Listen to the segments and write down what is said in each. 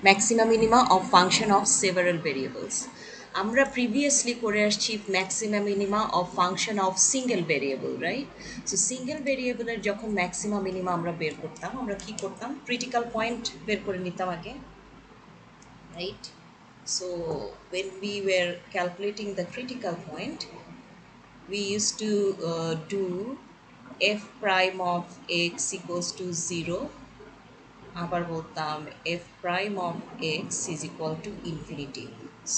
Maxima minima of function of several variables. আমরা previously করে আসছি maxima minima of function of single variable, right? So single ভেরিয়েবলের যখন maxima minima আমরা বের করতাম, আমরা কি করতাম? ক্রিটিক্যাল পয়েন্ট বের করে নিতাম আগে, right? So when we were calculating the critical point, we used to do f prime of x equals to 0, আবার বলতাম f prime of x is equal to infinity.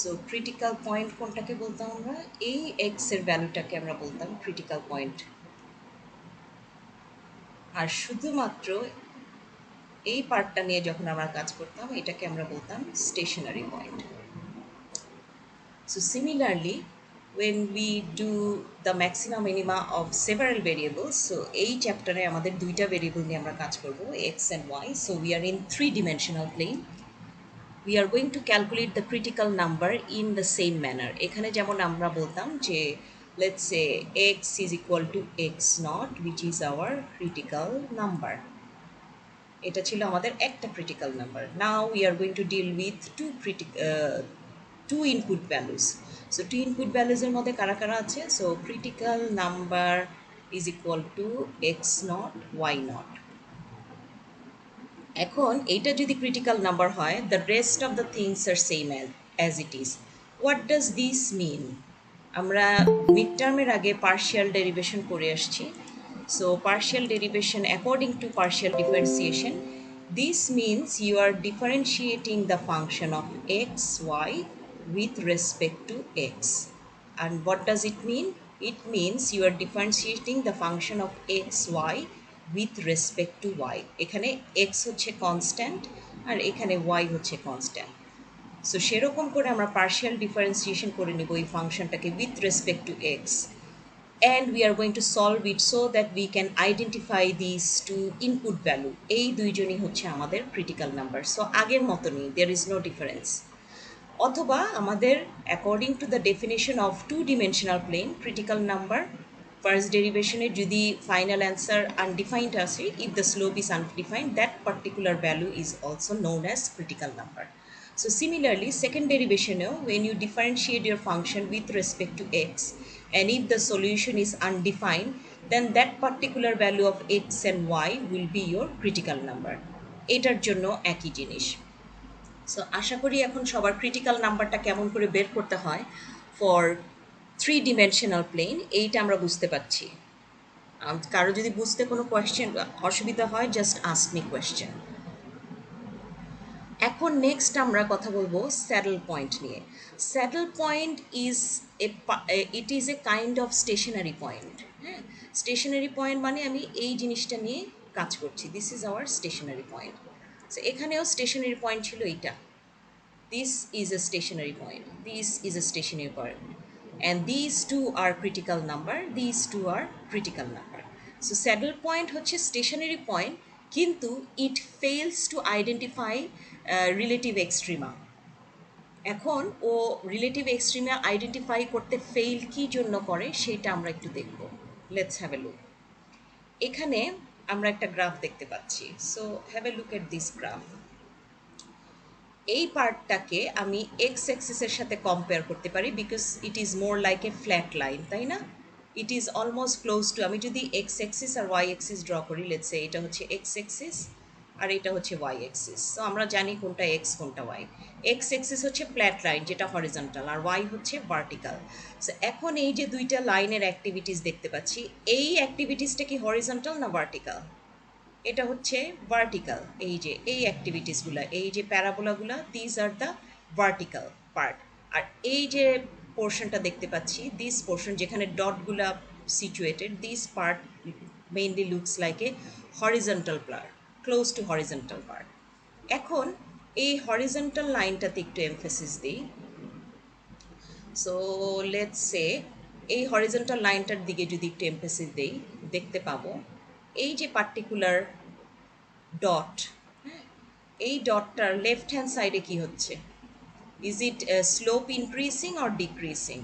So critical point কোনটাকে বলতাম আমরা? এই x এর ভ্যালুটাকে আমরা বলতাম critical point, আর শুধুমাত্র এই পার্টটা নিয়ে যখন আমরা কাজ করতাম এটাকে আমরা বলতাম stationary point. So similarly, when we do the maxima minima of several variables, so এই চ্যাপ্টারে আমাদের দুইটা ভেরিয়েবল নিয়ে আমরা কাজ করব, x and y. So we are in three-dimensional plane. We are going to calculate the critical number in the same manner. এখানে যেমন আমরা বলতাম যে let's say x is equal to x naught, which is our critical number. এটা ছিল আমাদের একটা critical number. Now we are going to deal with two input values. So two input ভ্যালুসের মধ্যে কারা কারা আছে? So critical number is equal to x naught y naught. এখন এইটা যদি ক্রিটিক্যাল নাম্বার হয়, the rest of the things are same as it is. What does this mean? আমরা মিড টার্মের আগে পার্শিয়াল ডেরিভেশন করে আসছি। So partial derivation according to partial differentiation, this means you are differentiating the function of x, y with respect to x. And what does it mean? It means you are differentiating the function of x, y with respect to y. এখানে x হচ্ছে constant আর এখানে y হচ্ছে constant. So সেরকম করে আমরা partial differentiation করে নেব এই ফাংশনটাকে with respect to x, and we are going to solve it so that we can identify these two input value. এই দুইজনই হচ্ছে আমাদের ক্রিটিক্যাল নাম্বার। সো আগের মতনই, there is no difference. অথবা আমাদের according to the definition of two dimensional plane, critical number first ডেরিভেশনে যদি ফাইনাল অ্যান্সার আনডিফাইন্ড আসে, if the slope is undefined, that particular value is also known as critical number. So similarly, second derivation, when you differentiate your function with respect to x, and if the solution is undefined, then that particular value of x and y will be your critical number. এটার জন্য একই জিনিস। So আশা করি এখন সবার critical নাম্বারটা কেমন করে বের করতে হয় ফর থ্রি ডিমেনশনাল প্লেন এইটা আমরা বুঝতে পারছি। কারো যদি বুঝতে কোনো কোয়েশ্চেন অসুবিধা হয়, জাস্ট আস্ক মি কোয়েশ্চেন। এখন নেক্সট আমরা কথা বলবো স্যাডল পয়েন্ট নিয়ে। Saddle point is it is a kind of stationary point. হ্যাঁ, স্টেশনারি পয়েন্ট মানে আমি এই জিনিসটা নিয়ে কাজ করছি, this is our stationary point. So এখানেও স্টেশনারি পয়েন্ট ছিল এইটা, this is a stationary point, this is a stationary point, and these two are critical number, these two are critical number. So saddle point হচ্ছে stationary point, কিন্তু it fails to identify relative extrema. এখন ও relative extrema identify করতে fail কি জন্য করে সেটা আমরা একটু দেখব। Let's have a look. এখানে আমরা একটা গ্রাফ দেখতে পাচ্ছি। So have a look at this graph. এই পার্টটাকে আমি এক্স অ্যাক্সিসের সাথে কম্পেয়ার করতে পারি, because it is more like a flat line, তাই না? It is almost close two, আমি যদি এক্স অ্যাক্সিস আর ওয়াই অ্যাক্সিস ড্র করি, লেটস সে এটা হচ্ছে এক্স অ্যাক্সিস আর এটা হচ্ছে ওয়াই অ্যাক্সিস। সো আমরা জানি কোনটা এক্স কোনটা ওয়াই। এক্স অ্যাক্সিস হচ্ছে ফ্ল্যাট লাইন যেটা হরিজন্টাল, আর ওয়াই হচ্ছে ভার্টিক্যাল। সো এখন এই যে দুইটা লাইনের অ্যাক্টিভিটিস দেখতে পাচ্ছি, এই অ্যাক্টিভিটিসটা কি হরিজন্টাল না ভার্টিক্যাল? এটা হচ্ছে ভার্টিক্যাল। এই যে এই অ্যাক্টিভিটিসগুলো, এই যে প্যারাবোলাগুলো, this are the vertical part. আর এই যে পোর্শনটা দেখতে পাচ্ছি, দিস পোর্শন যেখানে ডটগুলা situated, this part mainly looks like a horizontal part, close to horizontal part. এখন এই হরিজন্টাল লাইনটাতে একটু এমফেসিস দিই। সো লেটস সে এই হরিজন্টাল লাইনটার দিকে যদি একটু এমফেসিস দিই, দেখতে পাবো এই যে পার্টিকুলার ডট, হ্যাঁ, এই ডটটার লেফট হ্যান্ড সাইডে কি হচ্ছে? Is it slope increasing or decreasing?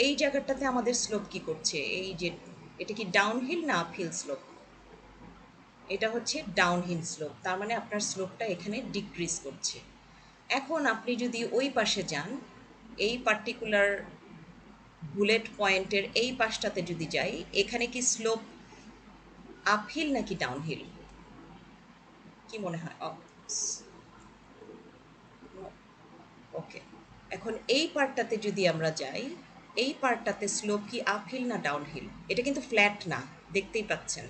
এই জায়গাটাতে আমাদের স্লোপ কি করছে? এই যে এটা কি ডাউনহিল না আপহিল স্লোপ? এটা হচ্ছে ডাউনহিল স্লোপ, তার মানে আপনার স্লোপটা এখানে ডিক্রিজ করছে। এখন আপনি যদি ওই পাশে যান, এই পার্টিকুলার বুলেট পয়েন্টের এই পাশটাতে যদি যাই, এখানে কি স্লোপ আপহিল নাকি ডাউনহিল কি মনে হয়? ওকে, এখন এই পার্টটাতে যদি আমরা যাই, এই পার্টটাতে স্লোপ কি আপহিল না ডাউনহিল? এটা কিন্তু ফ্ল্যাট না, দেখতেই পাচ্ছেন।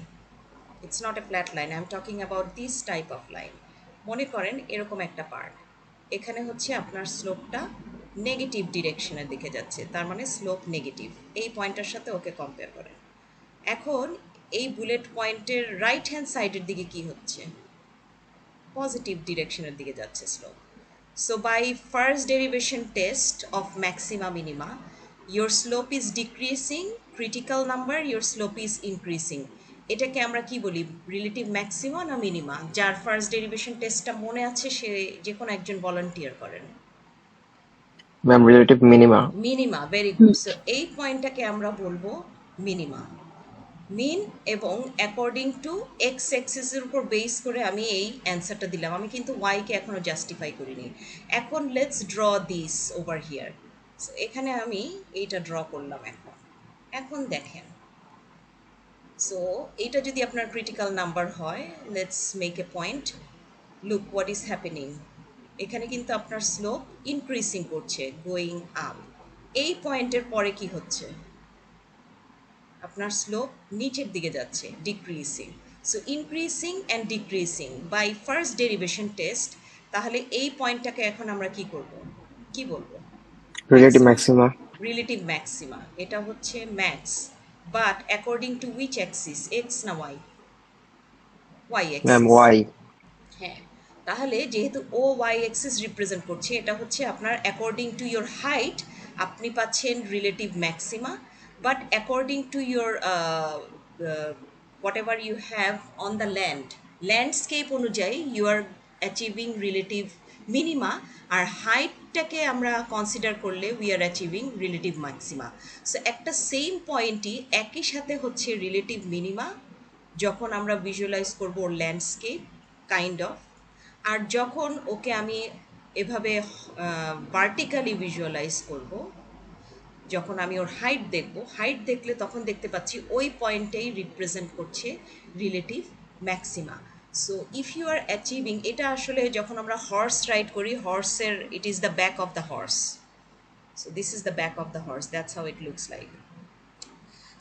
It's not A flat line, I am talking about this type of line. মনে করেন এরকম একটা পার্ট, এখানে হচ্ছে আপনার স্লোপটা নেগেটিভ ডিরেকশনের দিকে যাচ্ছে, তার মানে স্লোপ নেগেটিভ। এই পয়েন্টটার সাথে ওকে কম্পেয়ার করেন। এখন এই বুলেট পয়েন্টের রাইট হ্যান্ড সাইডের দিকে কি হচ্ছে? পজিটিভ ডিরেকশনের দিকে যাচ্ছে slope. So by first derivation test of maxima minima, your slope is decreasing, critical number your slope is increasing. এটাকে আমরা কি বলি, রিলেটিভ ম্যাক্সিমা না মিনিমা? যার ফার্স্ট ডেরিভেশন টেস্টটা মনে আছে সে যে কোনো একজন ভলান্টিয়ার করেন। Ma'am relative minima. Minima, very good. So এই পয়েন্টটাকে আমরা বলবো মিনিমা। মিন এবং অ্যাকর্ডিং টু এক্স এক্সিসের উপর বেস করে আমি এই অ্যান্সারটা দিলাম, আমি কিন্তু ওয়াইকে এখনও জাস্টিফাই করিনি। এখন let's draw this over here. So এখানে আমি এইটা ড্র করলাম। এখন এখন দেখেন, সো এইটা যদি আপনার ক্রিটিক্যাল নাম্বার হয়, let's make a point, look what is happening. এখানে কিন্তু আপনার স্লোপ ইনক্রিজিং করছে, গোয়িং আপ। এই পয়েন্টের পরে কি হচ্ছে? আপনার স্লোপ নিচের দিকে যাচ্ছে, decreasing. So increasing and decreasing by first derivation test. তাহলে এই পয়েন্টটাকে এখন আমরা কি করব, কি বলবো? Relative maxima. Relative maxima. এটা হচ্ছে max, but according to which axis, x না y? Y ma'am axis. Y. হ্যাঁ, তাহলে যেহেতু ও ওয়াই অ্যাক্সিস রিপ্রেজেন্ট করছে, এটা হচ্ছে আপনার অ্যাকর্ডিং টু ইয়োর হাইট আপনি পাচ্ছেন relative maxima, but according to your whatever you have on the landscape অনুযায়ী you are achieving relative minima. আর হাইটটাকে আমরা কনসিডার করলে we are achieving relative maxima. So একটা সেম পয়েন্টই একই সাথে হচ্ছে রিলেটিভ মিনিমা যখন আমরা ভিজুয়ালাইজ করব ওর ল্যান্ডস্কেপ কাইন্ড অফ, আর যখন ওকে আমি এভাবে ভার্টিক্যালি ভিজুয়ালাইজ করব, যখন আমি ওর হাইট দেখব, হাইট দেখলে তখন দেখতে পাচ্ছি ওই পয়েন্টেই রিপ্রেজেন্ট করছে relative maxima. So if you are achieving, এটা আসলে যখন আমরা হর্স রাইড করি, হর্সের it is the back of the horse. So this is the back of the horse, that's how it looks like.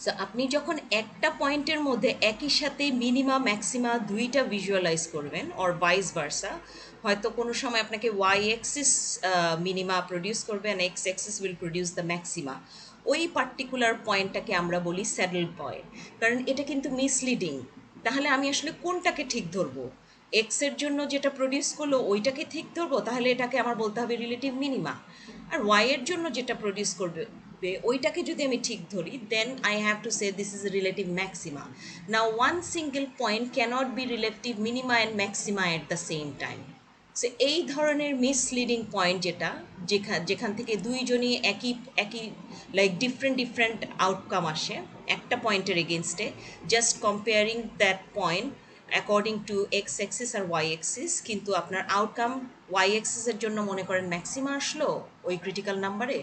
So আপনি যখন একটা পয়েন্টের মধ্যে একই সাথে মিনিমা ম্যাক্সিমা দুইটা ভিজুয়ালাইজ করবেন, অর ভাইস ভার্সা, হয়তো কোনো সময় আপনাকে ওয়াই এক্সিস মিনিমা প্রডিউস করবে and x axis will produce the maxima, ওই পার্টিকুলার পয়েন্টটাকে আমরা বলি স্যাডেল পয়েন্ট। কারণ এটা কিন্তু মিসলিডিং। তাহলে আমি আসলে কোনটাকে ঠিক ধরবো? এক্সের জন্য যেটা প্রডিউস করলো ওইটাকে ঠিক ধরবো, তাহলে এটাকে আমার বলতে হবে রিলেটিভ মিনিমা। আর ওয়াইয়ের জন্য যেটা প্রডিউস করবে ওইটাকে যদি আমি ঠিক ধরি, then I have to say this is relative maxima. Now one single point cannot be relative minima and maxima at the same time. So এই ধরনের মিসলিডিং পয়েন্ট যেটা, যেখান থেকে দুইজনই একই একই লাইক ডিফারেন্ট আউটকাম আসে একটা পয়েন্টের এগেনস্টে, just comparing that point according to X axis আর ওয়াই এক্সিস, কিন্তু আপনার আউটকাম ওয়াই এক্সিসের জন্য মনে করেন ম্যাক্সিমা আসলো ওই ক্রিটিক্যাল নাম্বারে,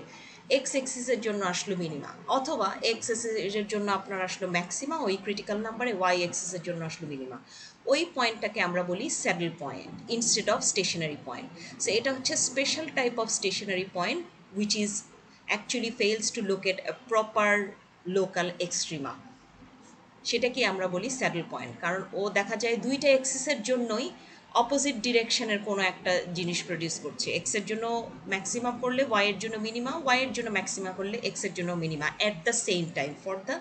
এক্স এক্সিসের জন্য আসলো মিনিমা, অথবা এক্স এক্সিসের জন্য আপনার আসলো ম্যাক্সিমা ওই ক্রিটিক্যাল নাম্বারে, ওয়াই এক্সিসের জন্য আসলো মিনিমা। ওই পয়েন্টটাকে আমরা বলি saddle point instead of stationary point. So এটা হচ্ছে special type of stationary point which is actually fails to locate a proper local extrema. সেটাকে আমরা বলি স্যাডেল পয়েন্ট, কারণ ও দেখা যায় দুইটা এক্সিসের জন্যই অপোজিট ডিরেকশনের কোনো একটা জিনিস প্রডিউস করছে। এক্সের জন্য ম্যাক্সিমাম করলে ওয়াইয়ের জন্য মিনিমা, ওয়াইয়ের জন্য ম্যাক্সিমা করলে এক্সের জন্য minima at the same time for the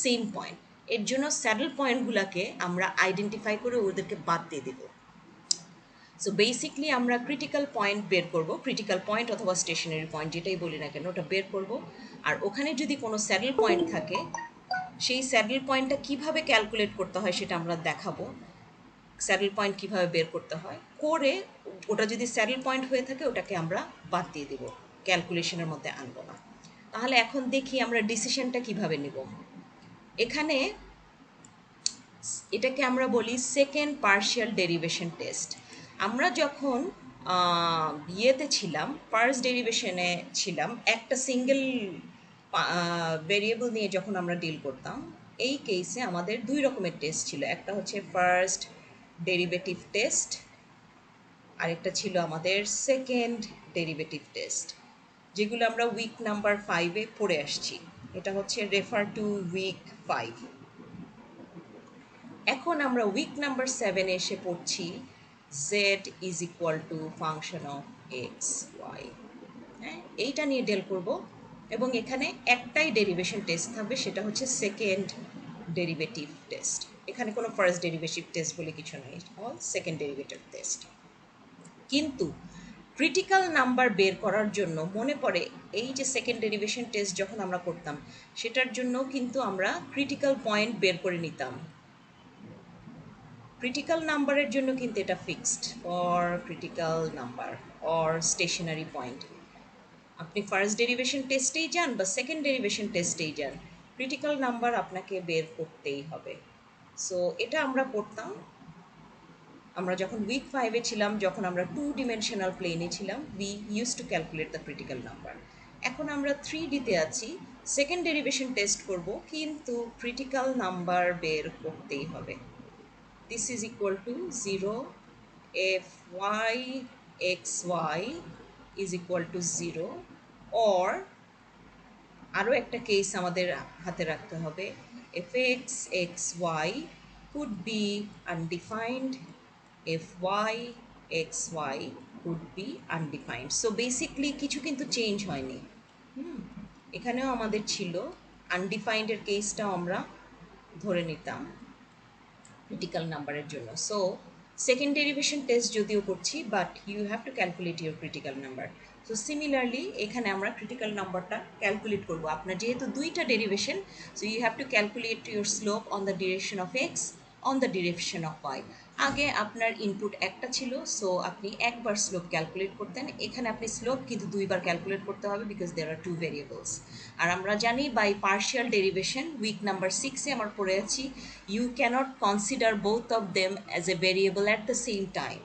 same point. এর জন্য স্যাডেল পয়েন্টগুলোকে আমরা আইডেন্টিফাই করে ওদেরকে বাদ দিয়ে দেবো। সো বেসিকলি আমরা ক্রিটিক্যাল পয়েন্ট বের করব, ক্রিটিক্যাল পয়েন্ট অথবা স্টেশনারি পয়েন্ট যেটাই বলি না কেন, ওটা বের করব। আর ওখানে যদি কোনো স্যাডেল পয়েন্ট থাকে, সেই স্যাডেল পয়েন্টটা কীভাবে ক্যালকুলেট করতে হয় সেটা আমরা দেখাবো। স্যাডেল পয়েন্ট কীভাবে বের করতে হয় করে, ওটা যদি স্যাডেল পয়েন্ট হয়ে থাকে ওটাকে আমরা বাদ দিয়ে দেবো, ক্যালকুলেশনের মধ্যে আনবো না। তাহলে এখন দেখি আমরা ডিসিশনটা কিভাবে নেব। এখানে এটাকে আমরা বলি সেকেন্ড পার্শিয়াল ডেরিভেশন টেস্ট। আমরা যখন ইয়েতে ছিলাম, ফার্স্ট ডেরিভেশনে ছিলাম, একটা সিঙ্গেল ভেরিয়েবল নিয়ে যখন আমরা ডিল করতাম, এই কেসে আমাদের দুই রকমের টেস্ট ছিল। একটা হচ্ছে ফার্স্ট ডেরিভেটিভ টেস্ট, আরেকটা ছিল আমাদের সেকেন্ড ডেরিভেটিভ টেস্ট, যেগুলো আমরা উইক নাম্বার 5-এ পড়ে আসছি। এটা হচ্ছে রেফার টু উইক 5। এখন আমরা উইক নাম্বার 7-এ এসে পড়ছি Z is equal to function of x Y. হ্যাঁ, এইটা নিয়ে ডেল করব, এবং এখানে একটাই ডেরিভেশন টেস্ট থাকবে, সেটা হচ্ছে সেকেন্ড ডেরিভেটিভ টেস্ট। এখানে কোনো ফার্স্ট ডেরিভেটিভ টেস্ট বলে কিছু নেই, অল সেকেন্ড ডেরিভেটিভ টেস্ট। কিন্তু ক্রিটিক্যাল নাম্বার বের করার জন্য মনে পড়ে এই যে সেকেন্ড ডেরিভেশন টেস্ট যখন আমরা করতাম, সেটার জন্য কিন্তু আমরা ক্রিটিক্যাল পয়েন্ট বের করে নিতাম। ক্রিটিক্যাল নাম্বারের জন্য কিন্তু এটা fixed, for critical number or stationary point, আপনি ফার্স্ট ডেরিভেশন টেস্টেই যান বা সেকেন্ড ডেরিভেশন টেস্টেই যান, ক্রিটিক্যাল নাম্বার আপনাকে বের করতেই হবে। সো এটা আমরা করতাম আমরা যখন উইক 5-এ ছিলাম, যখন আমরা 2 ডিমেনশনাল প্লেনে ছিলাম, we use to calculate the critical number. এখন আমরা 3Dতে আছি, সেকেন্ড ডেরিভেশন টেস্ট করব, কিন্তু ক্রিটিক্যাল নাম্বার বের করতেই হবে। This is equal to 0 if y xy is equal to 0, or আরও একটা কেস আমাদের হাতে রাখতে হবে, if x xy could be undefined, if y xy could be undefined. So basically কিছু কিন্তু চেঞ্জ হয়নি। এখানেও আমাদের ছিল আনডিফাইন্ডের কেসটাও আমরা ধরে নিতাম ক্রিটিক্যাল নাম্বারের জন্য। সো সেকেন্ড ডেরিভেশন টেস্ট যদিও করছি, but you have to calculate your critical number. So similarly এখানে আমরা ক্রিটিক্যাল নাম্বারটা ক্যালকুলেট করবো। আপনার যেহেতু দুইটা derivation, so you have to calculate your slope on the direction of X, on the direction of Y. আগে আপনার ইনপুট একটা ছিল, সো আপনি একবার স্লোপ ক্যালকুলেট করতেন। এখানে আপনি স্লোপ কিন্তু দুইবার ক্যালকুলেট করতে হবে, because there are two variables. আর আমরা জানি by partial derivation, week number 6-এ আমার পড়ে আছি, you can't consider both of them as a variable at the same time.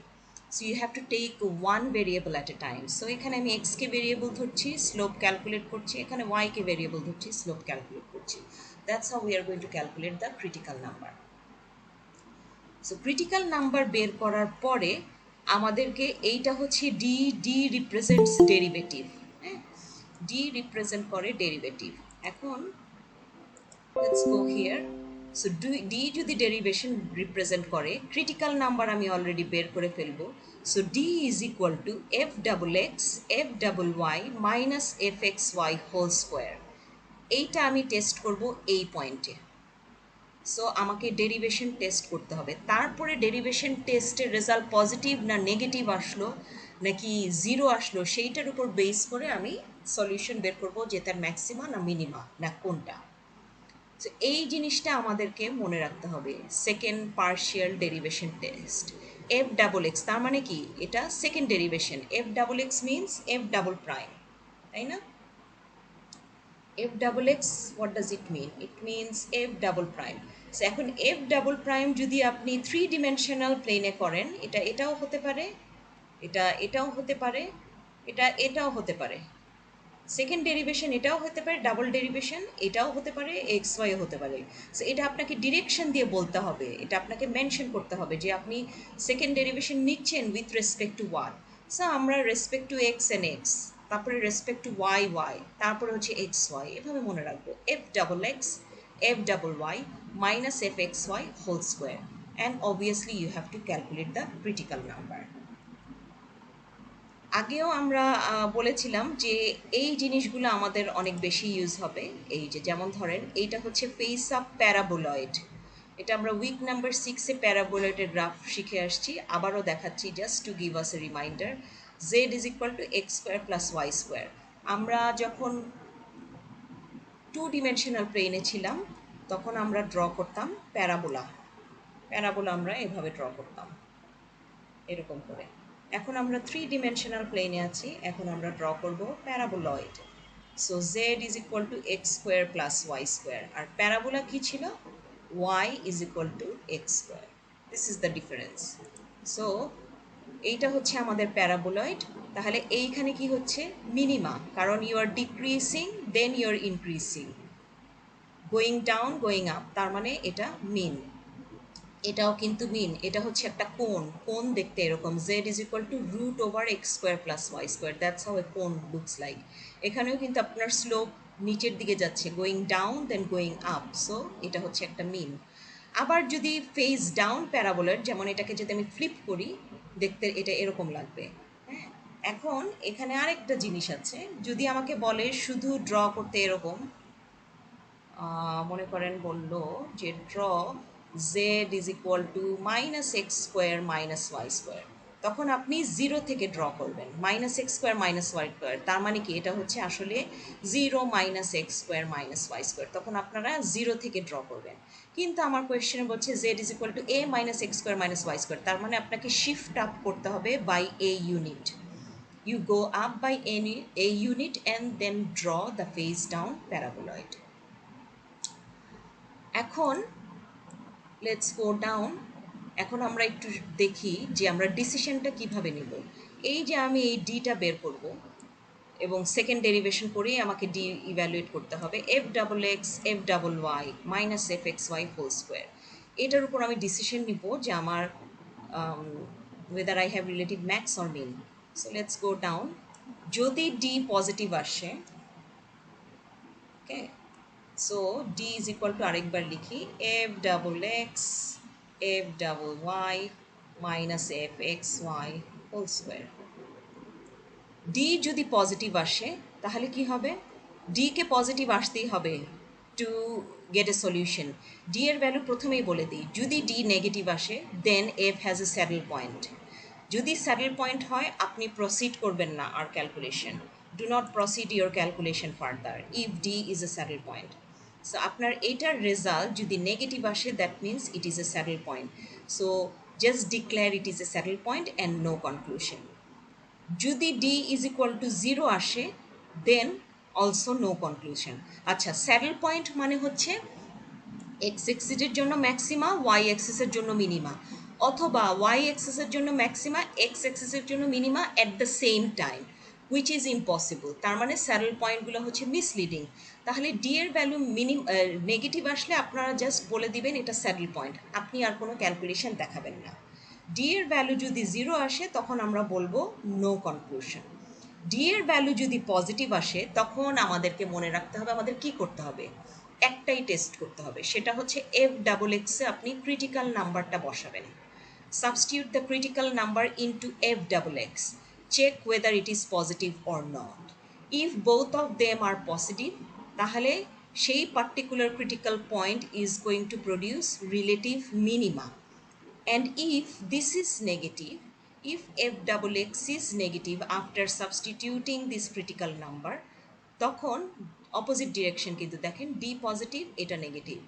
So you have to take one variable at a time. So এখানে আমি এক্সকে ভেরিয়েবল ধরছি, স্লোপ ক্যালকুলেট করছি, এখানে ওয়াইকে ভেরিয়েবল ধরছি, স্লোপ ক্যালকুলেট করছি। That's how we are going to calculate the critical number. So critical number বের করার পরে আমাদেরকে এইটা হচ্ছে ডি, ডি রিপ্রেজেন্টস ডেরিভেটিভ। হ্যাঁ, ডি রিপ্রেজেন্ট করে ডেরিভেটিভ। এখন let's go here. So D যদি ডেরিভেশন রিপ্রেজেন্ট করে, ক্রিটিক্যাল নাম্বার আমি অলরেডি বের করে ফেলবো। So D is equal to F double x F double Y minus F x Y whole square. এইটা আমি টেস্ট করব এই পয়েন্টে। সো আমাকে ডেরিভেশন টেস্ট করতে হবে, তারপরে ডেরিভেশন টেস্টের রেজাল্ট পজিটিভ না নেগেটিভ আসলো নাকি জিরো আসলো, সেইটার উপর বেস করে আমি সলিউশন বের করবো, যে তার ম্যাক্সিমা না মিনিমা না কোনটা। তো এই জিনিসটা আমাদেরকে মনে রাখতে হবে। Second partial derivation test, F double x, তার মানে কি এটা second derivation, F double x means F double prime, তাই না? f double x, what does it mean? It means f double prime. So এখন f double prime যদি আপনি 3 dimensional প্লেনে করেন, এটা এটাও হতে পারে, এটা এটাও হতে পারে, এটা এটাও হতে পারে, সেকেন্ড ডেরিভেশন এটাও হতে পারে, ডাবল ডেরিভেশন এটাও হতে পারে, এক্স ওয়াইও হতে পারে। সো এটা আপনাকে ডিরেকশন দিয়ে বলতে হবে, এটা আপনাকে মেনশন করতে হবে যে আপনি সেকেন্ড ডেরিভেশন নিচ্ছেন with respect to what. So আমরা respect to x and x, তারপরে রেসপেক্ট টু ওয়াই ওয়াই, তারপরে হচ্ছে এক্স ওয়াই, এভাবে মনে রাখবো। F double x F double Y minus F x Y whole square, and obviously you have to calculate the critical number. আগেও আমরা বলেছিলাম যে এই জিনিসগুলো আমাদের অনেক বেশি ইউজ হবে। এই যে যেমন ধরেন এইটা হচ্ছে ফেস অফ প্যারাবোলয়েড, এটা আমরা উইক নাম্বার 6-এ প্যারাবোলয়েডের গ্রাফ শিখে আসছি, আবারও দেখাচ্ছি just to give us a reminder. Z is equal to x square plus Y square. আমরা যখন 2 ডিমেনশনাল প্লেনে ছিলাম, তখন আমরা ড্র করতাম প্যারাবোলা, প্যারাবোলা আমরা এভাবে ড্র করতাম এরকম করে। এখন আমরা 3 ডিমেনশনাল প্লেনে আছি, এখন আমরা ড্র করব paraboloid. So z is equal to x square plus Y square, আর প্যারাবোলা কী ছিল? Y is equal to x square. This is the difference. So এইটা হচ্ছে আমাদের প্যারাবোলয়েড। তাহলে এইখানে কি হচ্ছে? মিনিমা, কারণ you are decreasing then you are increasing, going down going up, তার মানে এটা মিন। এটাও কিন্তু মিন, এটা হচ্ছে একটা কোণ। কোণ দেখতে এরকম, Z is equal to root over X square plus Y square, that's how a cone looks like. এখানেও কিন্তু আপনার স্লোপ নিচের দিকে যাচ্ছে, going down then going up, so এটা হচ্ছে একটা মিন। আবার যদি ফেস ডাউন প্যারাবোলার, যেমন এটাকে যদি আমি ফ্লিপ করি, দেখতে এটা এরকম লাগবে। হ্যাঁ, এখন এখানে আরেকটা জিনিস আছে, যদি আমাকে বলে শুধু ড্র করতে এরকম, মনে করেন বলল যে draw Z is equal to minus x square minus Y square, তখন আপনি জিরো থেকে ড্র করবেন। Minus x square minus Y square, তার মানে কি এটা হচ্ছে আসলে zero minus x square minus Y square, তখন আপনারা জিরো থেকে ড্র করবেন। কিন্তু আমার কোয়েশ্চেনে বলছে Z is equal to A minus x square minus Y square, তার মানে আপনাকে শিফট আপ করতে হবে by a unit. You go up by a unit and then draw the face down paraboloid. এখন লেটস গো ডাউন। এখন আমরা একটু দেখি যে আমরা ডিসিশনটা কিভাবে নিব। এই যে আমি এই ডিটা বের করব এবং সেকেন্ড ডেরিভেশন করেই আমাকে ডি ইভ্যালুয়েট করতে হবে, f double x F double Y minus F x Y whole square. এটার উপর আমি ডিসিশন নিব যে আমার whether I have relative max or min. So let's go down. যদি ডি পজিটিভ আসে, okay, so D is equal to, আরেকবার লিখি, f double x F double Y minus F x Y whole square. D যদি positive আসে তাহলে কি হবে? ডিকে পজিটিভ আসতেই হবে to get a solution. D এর ভ্যালু প্রথমেই বলে দিই, যদি ডি নেগেটিভ আসে then f has a saddle point. যদি স্যাডেল পয়েন্ট হয় আপনি প্রসিড করবেন না আর calculation, do not proceed your calculation further if d is a saddle point. So আপনার এইটার রেজাল্ট যদি নেগেটিভ আসে, that means it is a saddle point. So just declare it is a saddle point and no conclusion. যদি d is equal to zero আসে দেন also no conclusion. আচ্ছা, saddle point মানে হচ্ছে x এক্সিসের জন্য maxima, Y এক্সিসের জন্য minima, অথবা Y এক্সিসের জন্য maxima, x এক্সিসের জন্য minima at the same time, which is impossible. তার মানে স্যাডেল পয়েন্টগুলো হচ্ছে মিসলিডিং। তাহলে ডি এর ভ্যালু নেগেটিভ আসলে আপনারা জাস্ট বলে দিবেন এটা স্যাডেল পয়েন্ট, আপনি আর কোনো ক্যালকুলেশন দেখাবেন না। ডি এর ভ্যালু যদি জিরো আসে তখন আমরা বলবো নো কনক্লুশন। ডি এর ভ্যালু যদি পজিটিভ আসে তখন আমাদেরকে মনে রাখতে হবে আমাদের কি করতে হবে, একটাই টেস্ট করতে হবে, সেটা হচ্ছে এফ ডাবল এক্সে আপনি ক্রিটিক্যাল নাম্বারটা বসাবেন। Substitute the critical number into F double X, check whether it is positive or not. If both of them are positive, তাহলে সেই particular critical point is going to produce relative minima. And if this is negative, if f double x is negative after substituting this critical number, তখন opposite direction কিন্তু দেখেন, D positive এটা negative,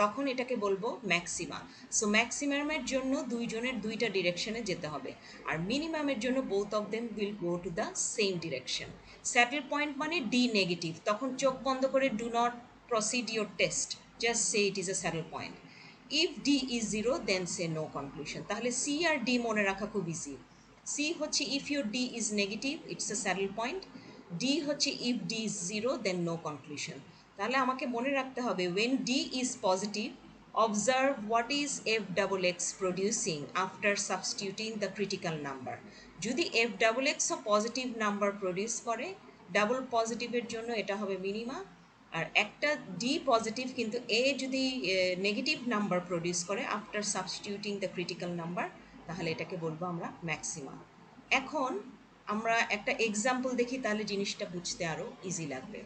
তখন এটাকে বলবো maxima. So ম্যাক্সিমামের জন্য দুইজনের দুইটা ডিরেকশনে যেতে হবে, আর মিনিমামের জন্য both of them will go to the same direction. Saddle point মানে ডি নেগেটিভ, তখন চোখ বন্ধ করে do not proceed your test, just say it is a saddle point. If d is zero then say no conclusion. তাহলে c আর d মনে রাখা খুব ইজি। সি হচ্ছে if your d is negative it's a saddle point, d হচ্ছে if d is zero then no conclusion. তাহলে আমাকে মনে রাখতে হবে when d is positive, observe what is f double x producing after substituting the critical number. যদি f double এক্সও positive number produce করে, double পজিটিভের জন্য এটা হবে মিনিমা, আর একটা ডি পজিটিভ কিন্তু এ যদি নেগেটিভ নাম্বার প্রডিউস করে after substituting the critical number, তাহলে এটাকে বলবো আমরা ম্যাক্সিমা। এখন আমরা একটা এক্সাম্পল দেখি, তাহলে জিনিসটা বুঝতে আরও ইজি লাগবে।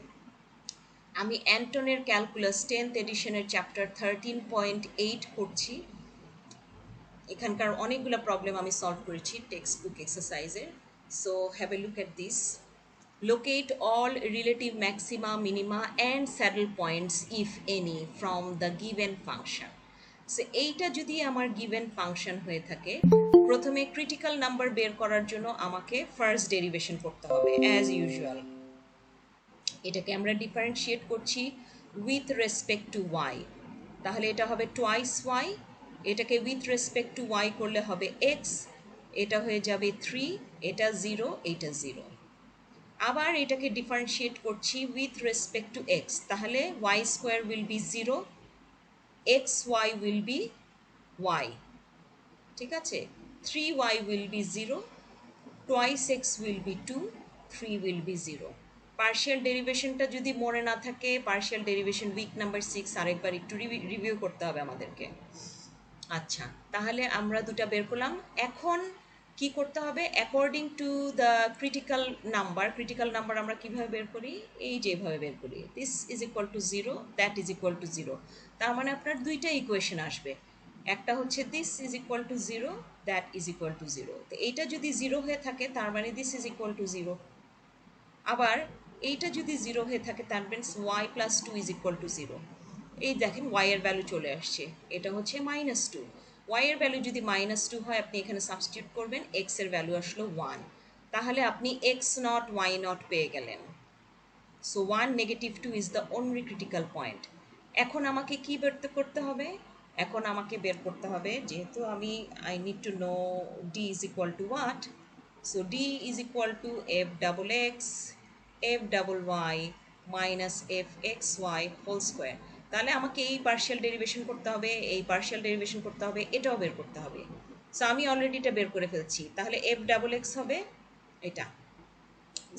আমি অ্যান্টনের ক্যালকুলাস 10th এডিশনের চ্যাপ্টার 13.8 করছি। এখানকার অনেকগুলো প্রবলেম আমি সলভ করেছি টেক্সট বুক এক্সারসাইজের। So have a look at this. Locate all relative maxima, minima and saddle points if any from the given function. So এইটা যদি আমার গিভেন ফাংশন হয়ে থাকে, প্রথমে ক্রিটিক্যাল নাম্বার বের করার জন্য আমাকে ফার্স্ট ডেরিভেশন করতে হবে অ্যাজ ইউজুয়াল। এটাকে আমরা ডিফারেন্সিয়েট করছি উইথ রেসপেক্ট টু ওয়াই, তাহলে এটা হবে টোয়াইস ওয়াই। এটাকে উইথ রেসপেক্ট টু ওয়াই করলে হবে এক্স, এটা হয়ে যাবে 3, এটা 0, এটা 0। আবার এটাকে ডিফারেন্সিয়েট করছি উইথ রেসপেক্ট টু এক্স, তাহলে Y square will be 0, X Y will be Y, ঠিক আছে? 3y will be 0, twice x will be 2, 3 will be 0। Partial ডেরিভেশনটা যদি মনে না থাকে, পার্শিয়াল ডেরিভেশন উইক নাম্বার 6 আরেকবার একটু রিভিউ করতে হবে আমাদেরকে। আচ্ছা, তাহলে আমরা দুটা বের করলাম। এখন কি করতে হবে? According to the critical number আমরা কিভাবে বের করি? এই যেভাবে বের করি, this is equal to 0, that is equal to 0। তার মানে আপনার দুইটা ইকুয়েশন আসবে, একটা হচ্ছে this is equal to 0, that is equal to 0। তো এইটা যদি 0 হয়ে থাকে তার মানে দিস ইজ ইকুয়াল টু 0। আবার এইটা যদি 0 হয়ে থাকে তার means Y plus 2 is equal to 0। এই দেখেন ওয়াই এর ভ্যালু চলে আসছে, এটা হচ্ছে -2। ওয়াই এর ভ্যালু যদি -2 হয় আপনি এখানে সাবস্টিটিউট করবেন, এক্স এর ভ্যালু আসলো 1, তাহলে আপনি এক্স নট ওয়াই নট পেয়ে গেলেন। So 1, -2 is the only critical point. এখন আমাকে কি বের করতে হবে? এখন আমাকে বের করতে হবে, যেহেতু I need to know D is equal to what. So D is equal to F double x F double Y minus F x Y whole square. তাহলে আমাকে এই পার্শিয়াল ডেরিভেশন করতে হবে, এই পার্শিয়াল ডেরিভেশন করতে হবে, এটাও বের করতে হবে। সো আমি অলরেডি এটা বের করে ফেলছি, তাহলে এফ ডাবল এক্স হবে এটা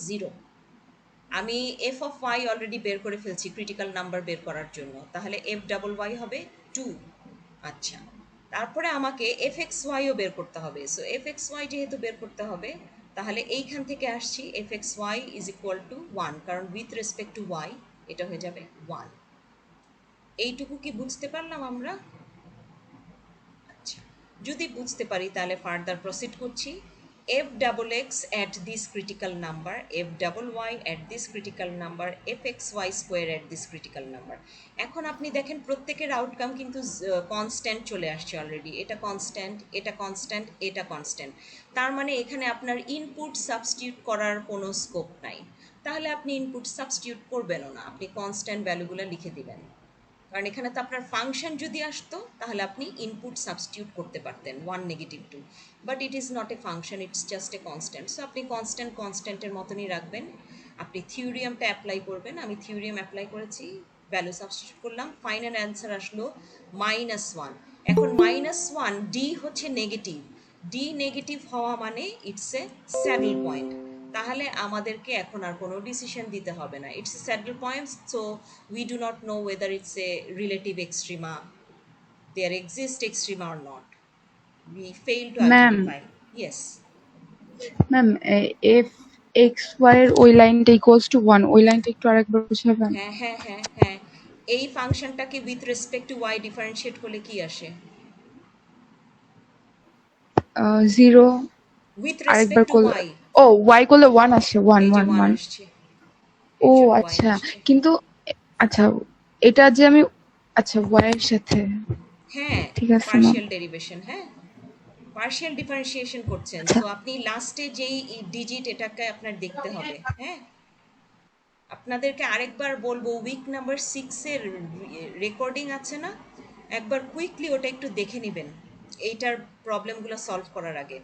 0। আমি এফ অফ ওয়াই অলরেডি বের করে ফেলছি ক্রিটিক্যাল নাম্বার বের করার জন্য, তাহলে এফ ডাবল ওয়াই হবে 2। আচ্ছা, তারপরে আমাকে এফ এক্স ওয়াইও বের করতে হবে। সো এফ এক্স ওয়াই যেহেতু বের করতে হবে, তাহলে এইখান থেকে আসছি F x Y is equal to 1, কারণ উইথ রেসপেক্ট টু ওয়াই এটা হয়ে যাবে 1। এইটুকু কি বুঝতে পারলাম আমরা? আচ্ছা, যদি বুঝতে পারি তাহলে ফার্দার প্রসিড করছি। F double x at this critical number, F double Y at this critical number, F x Y square at this critical number. এখন আপনি দেখেন প্রত্যেকের আউটকাম কিন্তু কনস্ট্যান্ট চলে আসছে অলরেডি, এটা কনস্ট্যান্ট, এটা কনস্ট্যান্ট, এটা কনস্ট্যান্ট। তার মানে এখানে আপনার ইনপুট সাবস্টিটিউট করার কোনো স্কোপ নাই, তাহলে আপনি ইনপুট সাবস্টিটিউট করবেনও না, আপনি কনস্ট্যান্ট ভ্যালুগুলো লিখে দিবেন। কারণ এখানে তো আপনার ফাংশন যদি আসতো তাহলে আপনি ইনপুট সাবস্টিটিউট করতে পারতেন 1, -2, but it is not a function, it's just a constant. So আপনি কনস্ট্যান্টের মতনই রাখবেন। আপনি থিওরিয়ামটা অ্যাপ্লাই করবেন, আমি থিওরিয়াম অ্যাপ্লাই করেছি, ভ্যালু সাবস্টিটিউট করলাম, ফাইনাল অ্যান্সার আসলো -1। এখন -1, ডি হচ্ছে নেগেটিভ, ডি নেগেটিভ হওয়া মানে ইটস এ স্যাডল পয়েন্ট, তাহলে আমাদেরকে এখন আর কোনো ডিসিশন দিতে হবে না, it's a saddle point. So we do not know whether it's a relative extrema, there exist extrema or not, we fail to ma'am identify। Yes, ma'am F x Y এর ওই লাইনটা ইকুয়ালস টু 1, ওই লাইনটা একটু আরেকবার বুঝাবেন? হ্যাঁ হ্যাঁ হ্যাঁ হ্যাঁ, এই ফাংশনটাকে with respect to y differentiate করলে কি আসে? 0 উইথ আরেকবার রেসপেক্ট টু করলে, ওয়াই, ও ওয়াই করলে 1 আসে, 1 এই যে 1 ওয়ান 1। আসছে, ও এর জন্য ওয়াই আচ্ছা, আসছে। কিন্তু আচ্ছা এটা যে আমি, আচ্ছা ওয়াই এর সাথে, হ্যাঁ, ঠিক আছে ম্যাম। পার্শিয়াল ডেরিভেশন, হ্যাঁ পার্শিয়াল ডিফারেন্সিয়েশন করছেন, আচ্ছা সো আপনি লাস্টে যেই ডিজিট এটাকে আপনার দেখতে হবে। হ্যাঁ, আপনাদেরকে আরেকবার বলবো, উইক নাম্বার 6-এর রেকর্ডিং আছে না, একবার কুইকলি ওটা একটু দেখে নেবেন এইটার প্রবলেমগুলো সলভ করার আগে।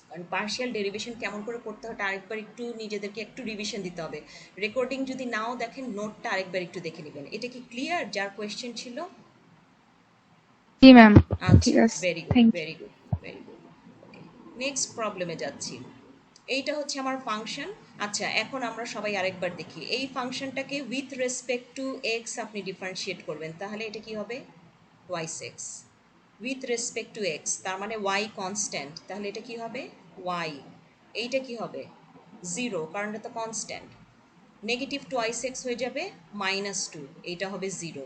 কারণ পার্শিয়াল ডেরিভেশন কেমন করে করতে হয় আরেকবার একটু নিজেদেরকে একটু রিভিশন দিতে হবে। রেকর্ডিং যদি নাও দেখেন, নোটটা আরেকবার একটু দেখে নেবেন। এটা কি ক্লিয়ার যার কোয়েশ্চেন ছিল? জি ম্যাম, ঠিক আচ্ছা, আছে, very good thank you. Very good very good. Okay, next প্রবলেমে যাচ্ছি। এইটা হচ্ছে আমার ফাংশন। আচ্ছা, এখন আমরা সবাই আরেকবার দেখি, এই ফাংশনটাকে উইথ রেসপেক্ট টু এক্স আপনি ডিফারেন্সিয়েট করবেন, তাহলে এটা কি হবে? Twice x. With respect to x তার মানে ওয়াই কনস্ট্যান্ট, তাহলে এটা কি হবে? ওয়াই। এইটা কি হবে? 0, কারণ এটা তো কনস্ট্যান্ট। নেগেটিভ টুয়াইস এক্স হয়ে যাবে -2, এইটা হবে 0।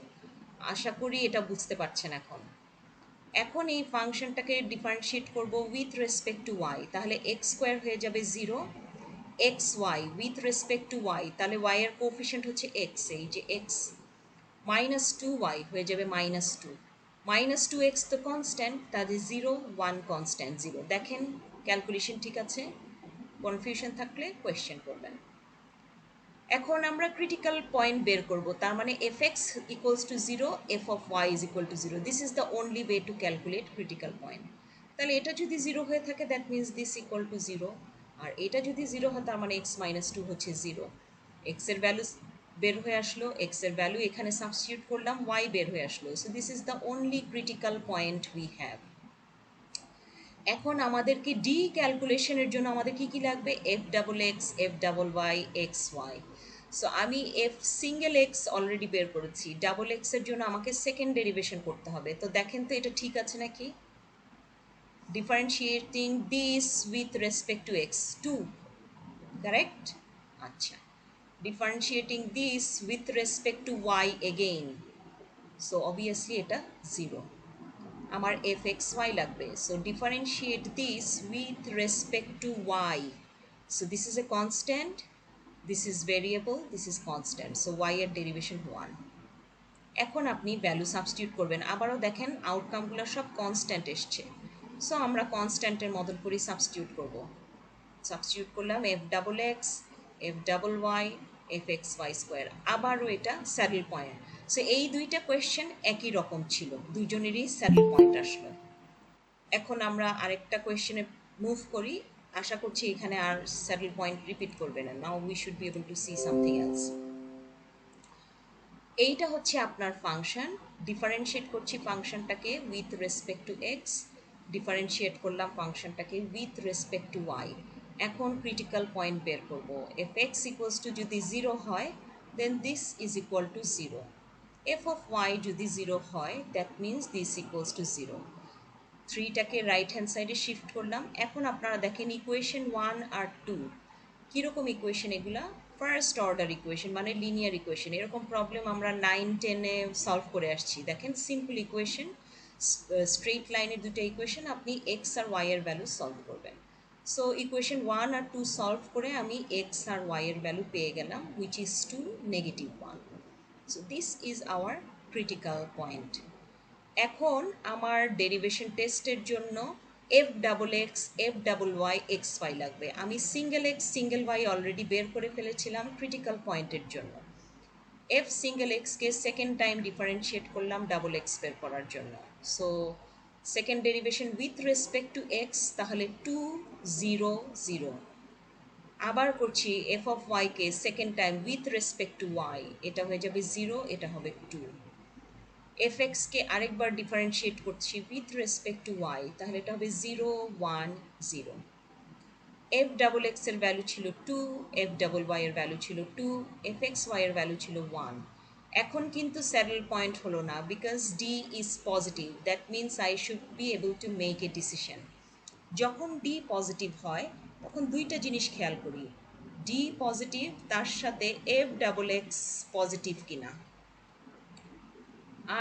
আশা করি এটা বুঝতে পারছেন এখন। এখন এই ফাংশনটাকে ডিফারেন্সিয়েট করব উইথ রেসপেক্ট টু ওয়াই, তাহলে এক্স স্কোয়ার হয়ে যাবে 0, X Y with respect to Y, তাহলে ওয়াই এর কোফিশিয়েন্ট হচ্ছে এক্স, এই যে এক্স, -2y হয়ে যাবে -2, -2x তো কনস্ট্যান্ট, তাহলে 0 1 কনস্ট্যান্ট 0। দেখেন ক্যালকুলেশন ঠিক আছে, কনফিউশন থাকলে কোয়েশ্চেন করবেন। এখন আমরা ক্রিটিক্যাল পয়েন্ট বের করব, তার মানে F x equals to 0, F of Y is equal to 0, this is the only way to calculate critical point. তাহলে এটা যদি 0 হয়ে থাকে that means this equal to 0, আর এটা যদি 0 হয় তার মানে x মাইনাস 2 হচ্ছে 0। x এর ভ্যালু বের হয়ে আসলো, x এর ভ্যালু এখানে সাবস্টিটিউট করলাম, y বের হয়ে আসলো। So this is the only critical point we have. এখন আমাদেরকে ডি ক্যালকুলেশনের জন্য আমাদের কি কি লাগবে? F double x, F double Y, x Y. So আমি এফ সিঙ্গেল এক্স অলরেডি বের করেছি, ডাবল এক্সের জন্য আমাকে সেকেন্ড ডেরিভেশন করতে হবে। তো দেখেন তো এটা ঠিক আছে নাকি? Differentiating this with respect to x, 2, correct? আচ্ছা, differentiating this with respect to Y again, so obviously এটা 0। আমার এফ এক্স ওয়াই লাগবে, so differentiate this with respect to y. So this is a constant, this is variable, this is constant, so y এর derivation 1। এখন আপনি value substitute করবেন, আবারও দেখেন আউটকামগুলো সব কনস্ট্যান্ট এসছে। সো আমরা কনস্ট্যান্টের মতন করে সাবস্টিটিউট করব। সাবস্টিটিউট করলাম F double x, F double Y, F x Y square, আবারও এটা স্যাডেল পয়েন্ট। সো এই দুইটা কোয়েশ্চেন একই রকম ছিল, দুইজনেরই স্যাডেল পয়েন্ট আসলো। এখন আমরা আরেকটা কোয়েশ্চেনে মুভ করি, আশা করছি এখানে আর স্যাডেল পয়েন্ট রিপিট করবে না। Now we should be able to see something else. এইটা হচ্ছে আপনার ফাংশন, ডিফারেন্সিয়েট করছি ফাংশনটাকে with respect to x, differentiate করলাম ফাংশনটাকে উইথ রেসপেক্ট টু ওয়াই। এখন ক্রিটিক্যাল পয়েন্ট বের করব। এফ এক্স ইকুয়ালস টু যদি 0 হয় then this is equal to 0। F of y যদি 0 হয় that means this equals to 0। 3টাকে রাইট হ্যান্ড সাইডে শিফট করলাম। এখন আপনারা দেখেন ইকুয়েশন 1 আর 2 কীরকম ইকুয়েশন এগুলা? ফার্স্ট অর্ডার ইকুয়েশন, মানে লিনিয়ার ইকুয়েশন। এরকম প্রবলেম আমরা 9-10-এ সলভ করে আসছি। দেখেন সিম্পল ইকুয়েশন, স্ট্রেইট লাইনের দুটো ইকুয়েশন, আপনি এক্স আর ওয়াই এর ভ্যালু সলভ করবেন। সো ইকুয়েশন 1 আর 2 সলভ করে আমি এক্স আর ওয়াই এর ভ্যালু পেয়ে গেলাম, which is 2, -1। So this is our critical point. এখন আমার ডেরিভেশন টেস্টের জন্য F double x, F double Y, x y লাগবে। আমি single x single y already বের করে ফেলেছিলাম ক্রিটিক্যাল পয়েন্টের জন্য। এফ সিঙ্গেল এক্সকে সেকেন্ড টাইম ডিফারেন্সিয়েট করলাম ডাবল এক্স বের করার জন্য। So second derivation with respect to x, তাহলে 2, 0, 0। আবার করছি এফ অফ ওয়াইকে second time with respect to y, এটা হয়ে যাবে 0, এটা হবে 2। এফ এক্সকে আরেকবার ডিফারেন্সিয়েট করছি উইথ রেসপেক্ট টু ওয়াই, তাহলে এটা হবে 0, 1, 0। এফ ডাবল এক্সের ভ্যালু ছিল 2, এফ ডাবল ওয়াই এর ভ্যালু ছিল 2, এফ এক্স ওয়াই এর ভ্যালু ছিল 1। এখন কিন্তু স্যাডেল পয়েন্ট হলো না, because D is positive, that means I should be able to make a decision. যখন ডি পজিটিভ হয় তখন দুইটা জিনিস খেয়াল করি, ডি পজিটিভ তার সাথে এফ ডাবল এক্স পজিটিভ কিনা,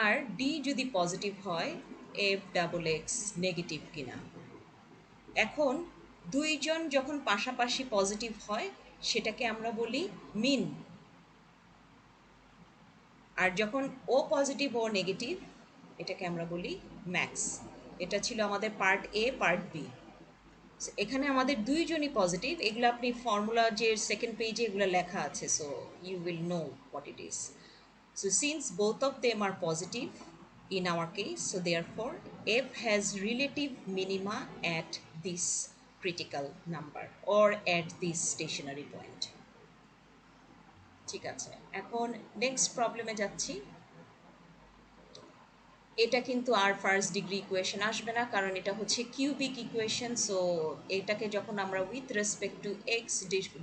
আর ডি যদি পজিটিভ হয় এফ ডাবল এক্স নেগেটিভ কিনা। এখন দুইজন যখন পাশাপাশি পজিটিভ হয় সেটাকে আমরা বলি মিন, আর যখন ও পজিটিভ ও নেগেটিভ এটাকে আমরা বলি ম্যাক্স। এটা ছিল আমাদের পার্ট এ, পার্ট বি। এখানে আমাদের দুইজনই পজিটিভ, এগুলো আপনি ফর্মুলা যে সেকেন্ড পেজে এগুলো লেখা আছে, so you will know what it is. So since both of them are positive in our case, so therefore f has relative minima at this critical number or at this stationary point. ঠিক আছে, এখন next প্রবলেমে যাচ্ছি। এটা কিন্তু আর first degree equation আসবে না, কারণ এটা হচ্ছে কিউবিক ইকুয়েশন। সো এটাকে যখন আমরা with respect to x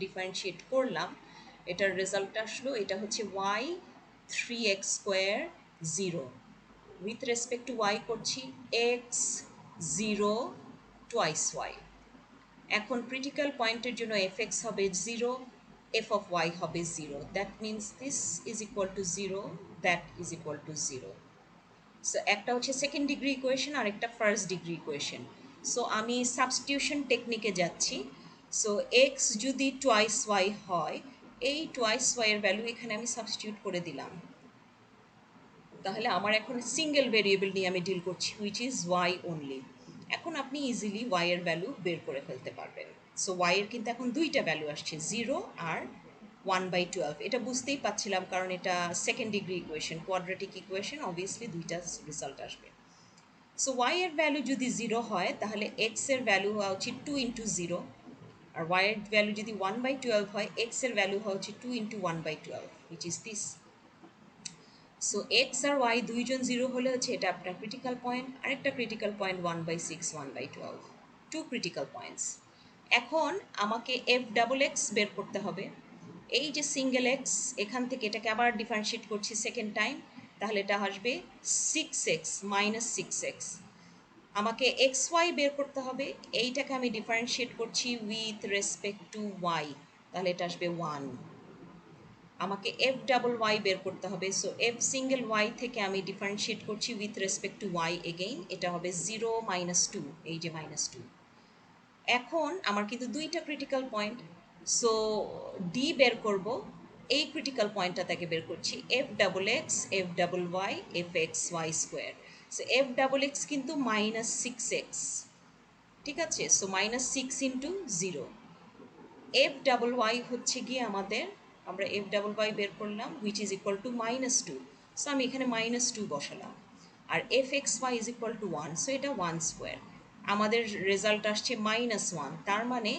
differentiate করলাম, এটার রেজাল্ট আসলো, এটা হচ্ছে Y 3x² 0। With respect to Y করছি এক্স 0 টুয়াইস ওয়াই। এখন ক্রিটিক্যাল পয়েন্টের জন্য এফ এক্স হবে 0, এফ অফ ওয়াই হবে 0, that means this is equal to 0, that is equal to 0। So একটা হচ্ছে সেকেন্ড ডিগ্রি ইকুয়েশন আর একটা ফার্স্ট ডিগ্রি ইকুয়েশন। সো আমি সাবস্টিটিউশন টেকনিকে যাচ্ছি। সো এক্স যদি টুয়াইস ওয়াই হয়, এই টুয়াইস ওয়াই এর ভ্যালু এখানে আমি সাবস্টিটিউট করে দিলাম, তাহলে আমার এখন সিঙ্গেল ভেরিয়েবল নিয়ে আমি ডিল করছি, হুইচ ইজ ওয়াই অনলি। এখন আপনি ইজিলি ওয়াই এর ভ্যালু বের করে ফেলতে পারবেন। সো ওয়াই এর কিন্তু এখন দুইটা ভ্যালু আসছে, 0 আর 1/12। এটা বুঝতেই পাচ্ছিলাম কারণ এটা second degree equation, quadratic equation, obviously দুইটা রেজাল্ট আসবে। সো ওয়াই এর ভ্যালু যদি 0 হয় তাহলে এক্স এর ভ্যালু হওয়া উচিত 2 ইন্টু 0, আর ওয়াই এর ভ্যালু যদি 1/12 হয় এক্স এর ভ্যালু হওয়া উচিত 2 into 1/12, which is this. So x আর ওয়াই দুইজন 0 হলে হচ্ছে এটা আপনার ক্রিটিক্যাল পয়েন্ট, আরেকটা critical point 1/6 1/12, two critical points. এখন আমাকে এফ ডাবল এক্স বের করতে হবে। এই যে সিঙ্গেল এক্স, এখান থেকে এটাকে আবার ডিফারেন্সিয়েট করছি সেকেন্ড টাইম, তাহলে এটা আসবে 6x মাইনাস 6x। আমাকে এক্স ওয়াই বের করতে হবে, এইটাকে আমি ডিফারেন্সিয়েট করছি উইথ রেসপেক্ট টু ওয়াই, তাহলে এটা আসবে 1। আমাকে এফ ডাবল ওয়াই বের করতে হবে, সো এফ সিঙ্গেল ওয়াই থেকে আমি ডিফারেন্সিয়েট করছি with respect to Y again, এটা হবে 0 মাইনাস 2, এই যে মাইনাস 2। এখন আমার কিন্তু দুইটা ক্রিটিক্যাল পয়েন্ট, সো ডি বের করব, এই ক্রিটিক্যাল পয়েন্টটা তাকে বের করছি F double x F double Y F x Y square. So f double x কিন্তু মাইনাস 6x, ঠিক আছে, so minus 6 into 0। F double y হচ্ছে গিয়ে আমাদের, আমরা এফ ডাবল ওয়াই বের করলাম which is equal to minus 2, so আমি এখানে মাইনাস 2 বসালাম। আর f x Y is equal to 1, so এটা 1 স্কোয়ার। আমাদের রেজাল্ট আসছে মাইনাস 1, তার মানে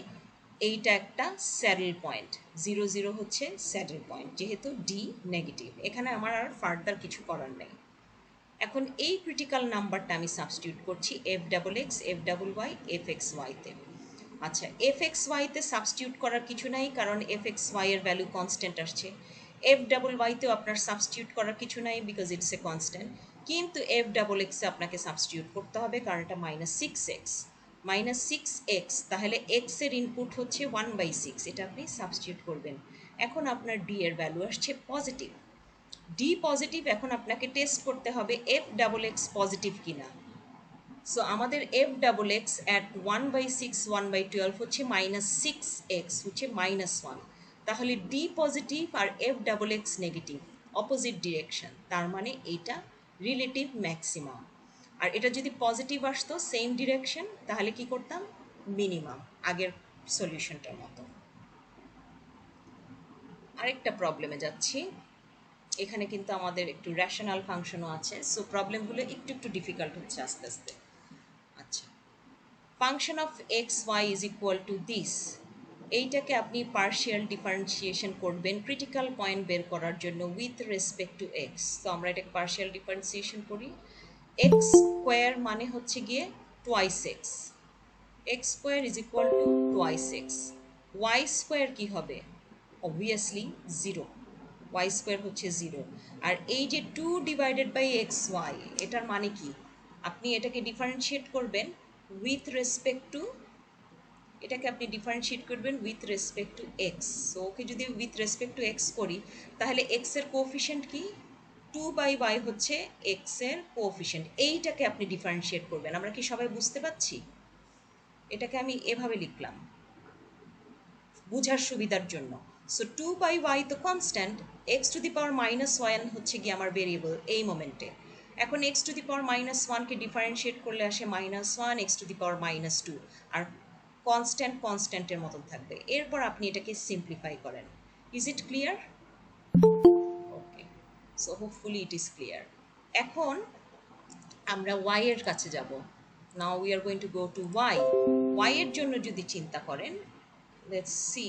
এইটা একটা স্যাডেল পয়েন্ট, 0 0 হচ্ছে স্যাডেল পয়েন্ট, যেহেতু ডি নেগেটিভ, এখানে আমার আর ফার্দার কিছু করার নেই। এখন এই ক্রিটিক্যাল নাম্বারটা আমি সাবস্টিটিউট করছি F double x F double Y F x ওয়াইতে। আচ্ছা, এফ এক্স ওয়াইতে সাবস্টিটিউট করার কিছু নাই, কারণ এফ এক্স ওয়াই এর ভ্যালু কনস্ট্যান্ট আসছে। এফ ডাবল ওয়াইতেও আপনার সাবস্টিটিউট করার কিছু নাই, বিকজ ইটস এ কনস্ট্যান্ট। কিন্তু এফ ডাবল এক্সে আপনাকে সাবস্টিটিউট করতে হবে, কারণ এটা মাইনাস 6x, মাইনাস 6x, তাহলে এক্স এর ইনপুট হচ্ছে 1/6, এটা আপনি সাবস্টিটিউট করবেন। এখন আপনার ডি এর ভ্যালু আসছে পজিটিভ, ডি পজিটিভ। এখন আপনাকে টেস্ট করতে হবে এফ ডাবল এক্স পজিটিভ কিনা। সো আমাদের এফ ডাবল এক্স অ্যাট 1/6 1/12 হচ্ছে মাইনাস 6x, হচ্ছে মাইনাস 1, তাহলে ডি পজিটিভ আর f double x negative, opposite direction, তার মানে এইটা রিলেটিভ ম্যাক্সিমাম। আর এটা যদি পজিটিভ আসতো সেম ডিরেকশন, তাহলে কি করতাম, মিনিমাম, আগের সলিউশনটার মতো। আরেকটা প্রবলেমে যাচ্ছি, এখানে কিন্তু আমাদের একটু রেশনাল ফাংশনও আছে, সো প্রবলেমগুলো একটু একটু ডিফিকাল্ট হচ্ছে আস্তে আস্তে। আচ্ছা, function of x Y is equal to this, এইটাকে আপনি পার্শিয়াল ডিফারেন্সিয়েশন করবেন ক্রিটিক্যাল পয়েন্ট বের করার জন্য উইথ রেসপেক্ট টু এক্স। তো আমরা এটাকে পার্শিয়াল ডিফারেন্সিয়েশন করি। এক্স স্কোয়ার মানে হচ্ছে গিয়ে twice x, x square is equal to twice x. Y square কী হবে, অবভিয়াসলি 0, ওয়াই স্কোয়ার হচ্ছে 0। আর এই যে 2 ডিভাইডেড বাই এক্স ওয়াই, এটার মানে কি, আপনি এটাকে ডিফারেন্সিয়েট করবেন উইথ রেসপেক্ট টু, এটাকে আপনি ডিফারেন্সিয়েট করবেন with respect to x. So okay যদি উইথ রেসপেক্ট টু এক্স করি, তাহলে এক্সের কোএফিশিয়েন্ট কি, 2/y হচ্ছে এক্সের কোএফিশিয়েন্ট, এইটাকে আপনি ডিফারেন্সিয়েট করবেন। আমরা কি সবাই বুঝতে পারছি? এটাকে আমি এভাবে লিখলাম বুঝার সুবিধার জন্য। সো 2/y তো constant, x to the power minus 1 হচ্ছে কি আমার ভেরিয়েবল এই মোমেন্টে। এখন x to the power minus 1কে ডিফারেন্সিয়েট করলে আসে -1 এক্স টু দি পাওয়ার -2, আর কনস্ট্যান্ট কনস্ট্যান্টের মতন থাকবে। এরপর আপনি এটাকে সিম্পলিফাই করেন। Is it clear? Okay, so hopefully it is clear. এখন আমরা y এর কাছে যাব। Now we are going to go to y এর জন্য যদি চিন্তা করেন, লেটস সি,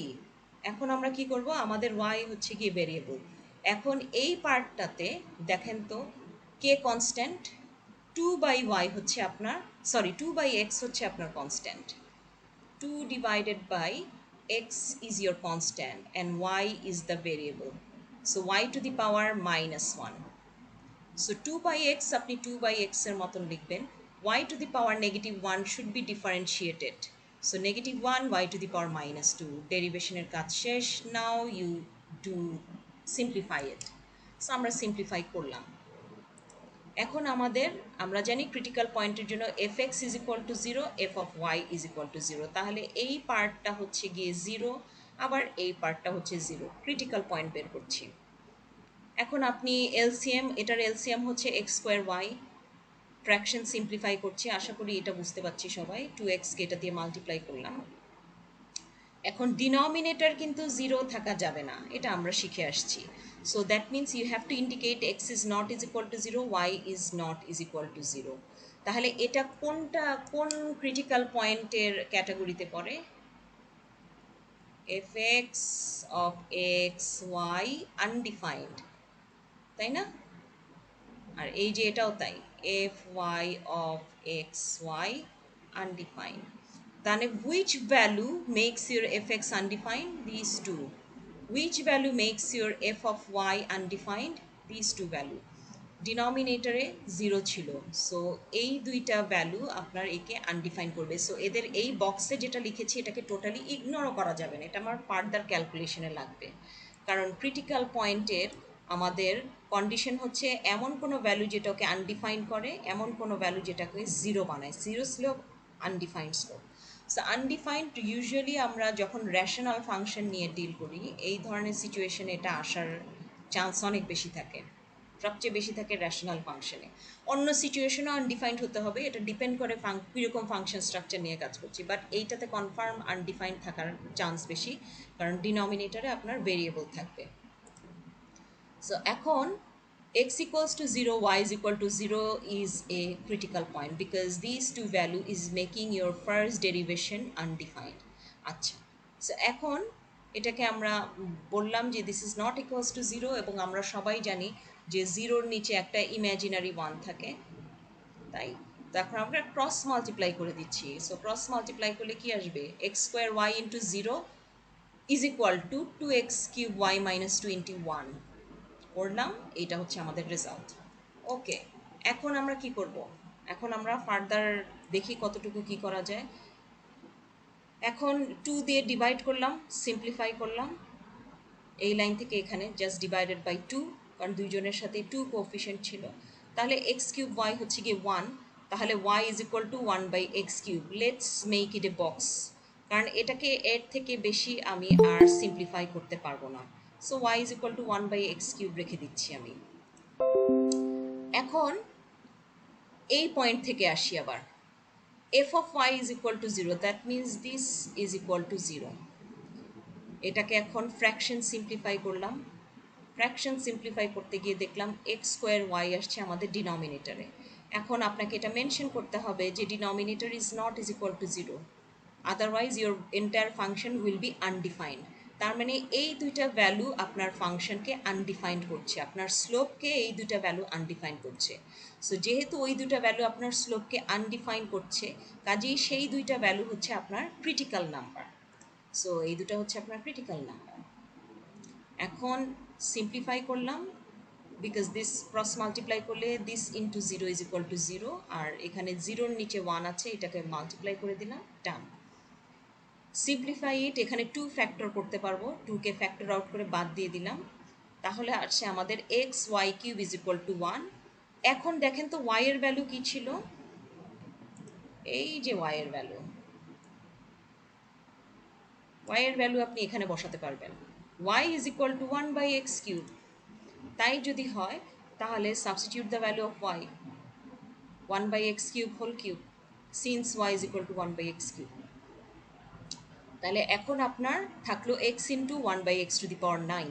এখন আমরা কি করব, আমাদের y হচ্ছে কি ভেরিয়েবল। এখন এই পার্টটাতে দেখেন তো কে কনস্ট্যান্ট, 2/y হচ্ছে আপনার, সরি 2/x হচ্ছে আপনার constant, 2 divided by x is your constant and y is the variable, so y to the power -1. So 2/x আপনি 2/x এর মতন লিখবেন, y to the power -1 should be differentiated, so -1 y to the power -2, ডেরিভেশনের কাজ শেষ। Now you do simplify it. So আমরা simplify করলাম। এখন আমরা জানি ক্রিটিক্যাল পয়েন্টের জন্য F X is equal to 0, F of Y is equal to 0, তাহলে এই পার্টটা হচ্ছে গিয়ে 0, আবার এই পার্টটা হচ্ছে 0, ক্রিটিক্যাল পয়েন্ট বের করছি। এখন আপনি এলসিএম, এটার এলসিএম হচ্ছে X square Y, fraction simplify করছি, আশা করি এটা বুঝতে পারছি সবাই, 2x কে এটা দিয়ে মাল্টিপ্লাই করলাম। এখন ডিনোমিনেটর কিন্তু 0 থাকা যাবে না, এটা আমরা শিখে আসছি। So that means you have to indicate x is not is equal to 0, y is not is equal to 0, তাহলে এটা কোন ক্রিটিক্যাল পয়েন্টের ক্যাটাগরিতে পড়ে? fx of x y undefined, তাই না? আর এই যে এটাও তাই, f y of x y undefined. তাহলে which value makes your f x undefined? This two. Which value makes your f of y undefined? This two value. ডিনমিনেটরে 0 ছিল, সো এই দুইটা ভ্যালু আপনার একে আনডিফাইন করবে। সো এদের এই বক্সে যেটা লিখেছি এটাকে টোটালি ইগনোরও করা যাবে না, এটা আমার ফার্দার ক্যালকুলেশনে লাগবে। কারণ ক্রিটিক্যাল পয়েন্টের আমাদের কন্ডিশন হচ্ছে এমন কোনো ভ্যালু যেটাকে আনডিফাইন করে, এমন কোনো ভ্যালু যেটাকে 0 বানায়। 0 slope, undefined slope. So undefined usually আমরা যখন রেশনাল ফাংশন নিয়ে ডিল করি, এই ধরনের সিচুয়েশনে এটা আসার চান্স অনেক বেশি থাকে, সবচেয়ে বেশি থাকে রেশনাল ফাংশনে। অন্য সিচুয়েশনও আনডিফাইন্ড হতে হবে, এটা ডিপেন্ড করে কীরকম ফাংশন স্ট্রাকচার নিয়ে কাজ করছি। বাট এইটাতে কনফার্ম আনডিফাইন্ড থাকার চান্স বেশি, কারণ ডিনমিনেটরে আপনার ভেরিয়েবল থাকবে। সো এখন x equals to 0, y is equal to 0 is a critical point because these two value is making your first derivation undefined. আচ্ছা, সো এখন এটাকে আমরা বললাম যে this is not equals to 0, এবং আমরা সবাই জানি যে 0-র নিচে একটা ইমাজিনারি 1 থাকে, তাই? তো এখন আমরা ক্রস মাল্টিপ্লাই করে দিচ্ছি। সো ক্রস মাল্টিপ্লাই করলে কি আসবে? X square Y into 0 is equal to 2x cube Y minus 21 করলাম। এইটা হচ্ছে আমাদের রেজাল্ট। ওকে, এখন আমরা কি করব? এখন আমরা ফার্দার দেখি কতটুকু কি করা যায়। এখন 2 দিয়ে ডিভাইড করলাম, সিম্পলিফাই করলাম, এই লাইন থেকে এখানে জাস্ট ডিভাইডেড বাই 2, কারণ দুইজনের সাথে 2 কোএফিশিয়েন্ট ছিল। তাহলে এক্স কিউব ওয়াই হচ্ছে গিয়ে 1, তাহলে Y is equal to 1 by X cube. Let's make it a box, কারণ এটাকে এর থেকে বেশি আমি আর সিম্পলিফাই করতে পারবো না। So Y is equal to 1 by X cube রেখে দিচ্ছি আমি। এখন এই পয়েন্ট থেকে আসি আবার, F of Y is equal to 0, that means this is equal to 0। এটাকে এখন ফ্র্যাকশন সিম্পলিফাই করলাম। ফ্র্যাকশন সিম্পলিফাই করতে গিয়ে দেখলাম এক্স স্কোয়ার ওয়াই আসছে আমাদের ডিনমিনেটরে। এখন আপনাকে এটা মেনশন করতে হবে যে denominator is not is equal to 0, otherwise your entire function will be undefined. তার মানে এই দুইটা ভ্যালু আপনার ফাংশনকে আনডিফাইন্ড করছে, আপনার স্লোপকে এই দুইটা ভ্যালু আনডিফাইন করছে। সো যেহেতু ওই দুইটা ভ্যালু আপনার স্লোপকে আনডিফাইন করছে, কাজেই সেই দুইটা ভ্যালু হচ্ছে আপনার ক্রিটিক্যাল নাম্বার। সো এই দুটো হচ্ছে আপনার ক্রিটিক্যাল নাম্বার। এখন সিম্পলিফাই করলাম, বিকজ দিস ক্রস মাল্টিপ্লাই করলে this into 0 is equal to 0, আর এখানে 0-র নিচে 1 আছে, এটাকে মাল্টিপ্লাই করে দিলাম, ডান। সিম্পলিফাই ইট, এখানে 2 ফ্যাক্টর করতে পারবো, 2কে ফ্যাক্টর আউট করে বাদ দিয়ে দিলাম, তাহলে আসছে আমাদের X Y cube is equal to 1। এখন দেখেন তো ওয়াই এর ভ্যালু কী ছিল? এই যে ওয়াই এর ভ্যালু, ওয়াই এর ভ্যালু আপনি এখানে বসাতে পারবেন, Y is equal to 1 by X cube. তাই যদি হয় তাহলে substitute the value of Y, 1 by X cube whole cube, since Y is equal to 1 by X cube. তাহলে এখন আপনার থাকলো X into 1 by X to the power 9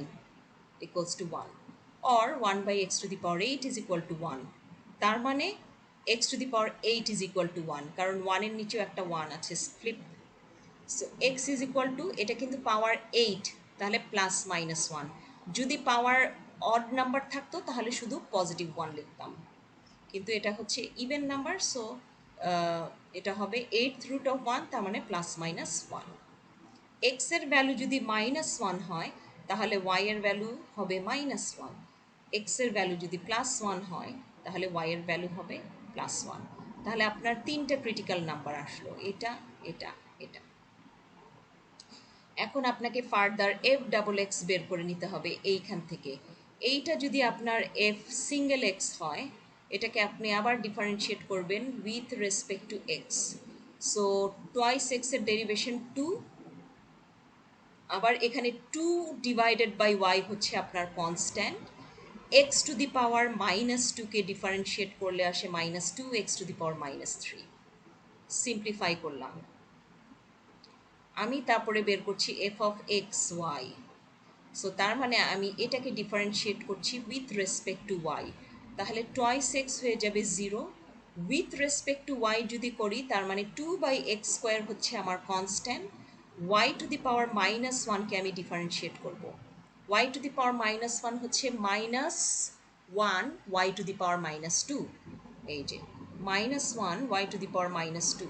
equals to 1, or 1 by X to the power 8 is equal to 1। তার মানে X to the power 8 is equal to 1, কারণ 1 এর নিচেও একটা 1 আছে, flip. So x is equal two, এটা কিন্তু পাওয়ার 8, তাহলে প্লাস মাইনাস 1। যদি পাওয়ার অড নাম্বার থাকতো তাহলে শুধু পজিটিভ 1 লিখতাম, কিন্তু এটা হচ্ছে ইভেন নাম্বার, সো এটা হবে 8th রুট অফ 1, তার মানে প্লাস মাইনাস 1। এক্স এর ভ্যালু যদি মাইনাস 1 হয় তাহলে ওয়াই এর ভ্যালু হবে মাইনাস 1, এক্স এর ভ্যালু যদি প্লাস 1 হয় তাহলে ওয়াই এর ভ্যালু হবে প্লাস 1। তাহলে আপনার 3টে ক্রিটিক্যাল নাম্বার আসলো, এটা, এটা, এটা। এখন আপনাকে ফার্দার এফ ডাবল এক্স বের করে নিতে হবে এইখান থেকে। এইটা যদি আপনার এফ সিঙ্গেল এক্স হয়, এটাকে আপনি আবার ডিফারেন্সিয়েট করবেন with respect to x. So twice এক্সের ডেরিভেশন 2, আবার এখানে 2 ডিভাইডেড বাই ওয়াই হচ্ছে আপনার constant, x to the power minus 2কে ডিফারেন্সিয়েট করলে আসে minus 2 x to the power minus 3। Simplify করলাম আমি, তারপরে বের করছি f of x Y. So তার মানে আমি এটাকে ডিফারেন্সিয়েট করছি উইথ রেসপেক্ট টু ওয়াই, তাহলে টোয়াইস এক্স হয়ে যাবে 0, উইথ রেসপেক্ট টু ওয়াই যদি করি তার মানে 2/x² হচ্ছে আমার constant, Y to the power minus ওয়ানকে আমি ডিফারেন্সিয়েট করব। Y to the power minus one হচ্ছে -1 ওয়াই টু দি পাওয়ার -2, এই যে -1 ওয়াই টু দি পাওয়ার -2,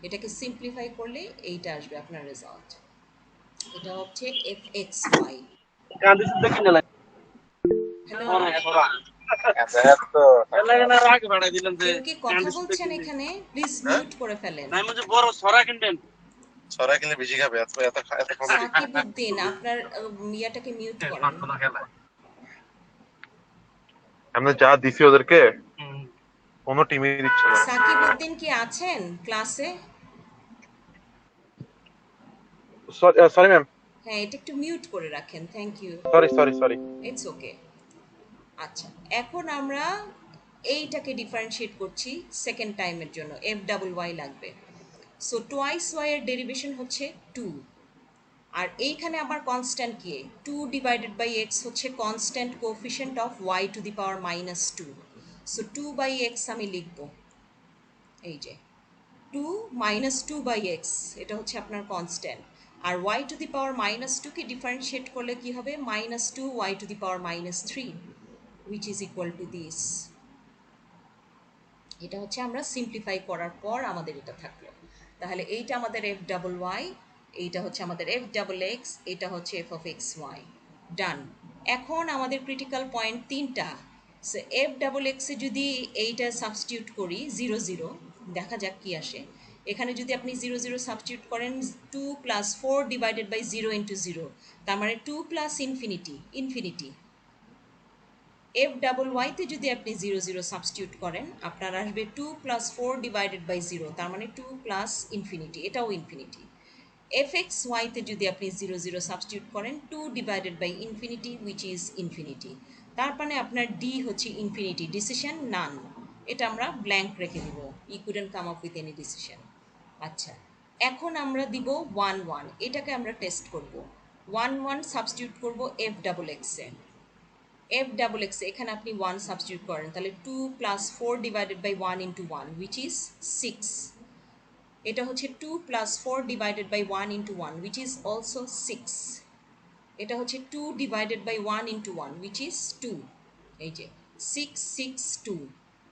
এটাকে সিম্পলিফাই করলে এইটা আসবে আপনার রেজাল্ট। এটা হচ্ছে fxy। গান্ধী শুদ্ধ কিনে লাগে হ্যালো, না আগে ভাড়া দিলাম যে কেউ কি কথা গান্ধী শুদ্ধ বলছেন কিনে এখানে? প্লিজ হ্যাঁ? মিউট করে ফেলেন। নাই মধ্যে বড় সরা কিনবেন সরাই কিনলে বেশি খাবে, এত এত এত কমে দিবে। সাকিবউদ্দিন আপনার ইয়াটাকে মিউট করেন। আমরা যা দিছি ওদেরকে কোনো টিমই দিচ্ছে না। সাকিবউদ্দিন কি আছেন ক্লাসে? সরি ম্যাম, হ্যাঁ, এটা একটু মিউট করে রাখেন, thank you. Sorry. It's okay. আচ্ছা, এখন আমরা এইটাকে ডিফারেন্সিয়েট করছি সেকেন্ড টাইমের জন্য, এফ ডাবল ওয়াই লাগবে। সো টোয়াইস ওয়াই এর ডেরিভেশন হচ্ছে 2, আর এইখানে আমার কনস্ট্যান্ট কি? 2/x হচ্ছে constant coefficient of Y to the power -2। So 2/x আমি লিখব, এই যে 2 -2/x, এটা হচ্ছে আপনার কনস্ট্যান্ট। আর ওয়াই টু দি পাওয়ার -2 কে ডিফারেন্সিয়েট করলে কি হবে? -2 y to the power -3, which is equal to this। এটা হচ্ছে আমরা সিম্পলিফাই করার পর আমাদের এটা থাকলো। তাহলে এইটা আমাদের এফ ডাবল ওয়াই, এইটা হচ্ছে আমাদের এফ ডাবল এক্স, এটা হচ্ছে এফ অফ এক্স ওয়াই। ডান। এখন আমাদের ক্রিটিক্যাল পয়েন্ট তিনটা। সো এফ ডাবল এক্সে যদি এইটা সাবস্টিটিউট করি 0 0, দেখা যাক কি আসে। এখানে যদি আপনি 0 0 সাবস্টিটিউট করেন, 2 + 4 / 0 × 0, তার মানে 2 + ইনফিনিটি। এফ ডাবল ওয়াইতে যদি আপনি 0 0 সাবস্টিটিউট করেন, আপনার আসবে 2 + 4 / 0, তার মানে 2 + ইনফিনিটি, এটাও ইনফিনিটি। এফ এক্স ওয়াইতে যদি আপনি 0 0 সাবস্টিটিউট করেন, 2 / ইনফিনিটি, উইচ ইজ ইনফিনিটি। তার মানে আপনার ডি হচ্ছে ইনফিনিটি, ডিসিশন নান। এটা আমরা ব্ল্যাঙ্ক রেখে দিব, he couldn't come up with any decision. আচ্ছা, এখন আমরা দিব 1 1, এটাকে আমরা টেস্ট করব। 1 1 সাবস্টিটিউট করব এফ ডাবল এক্সে। এফ ডাবল এক্স এখানে আপনি 1 সাবস্টিটিউট করেন, তাহলে 2 + 4 / 1 × 1, which is 6। এটা হচ্ছে 2 + 4 / 1 × 1, which is also 6। এটা হচ্ছে 2 / 1 × 1, which is 2। এই যে 6 6 2।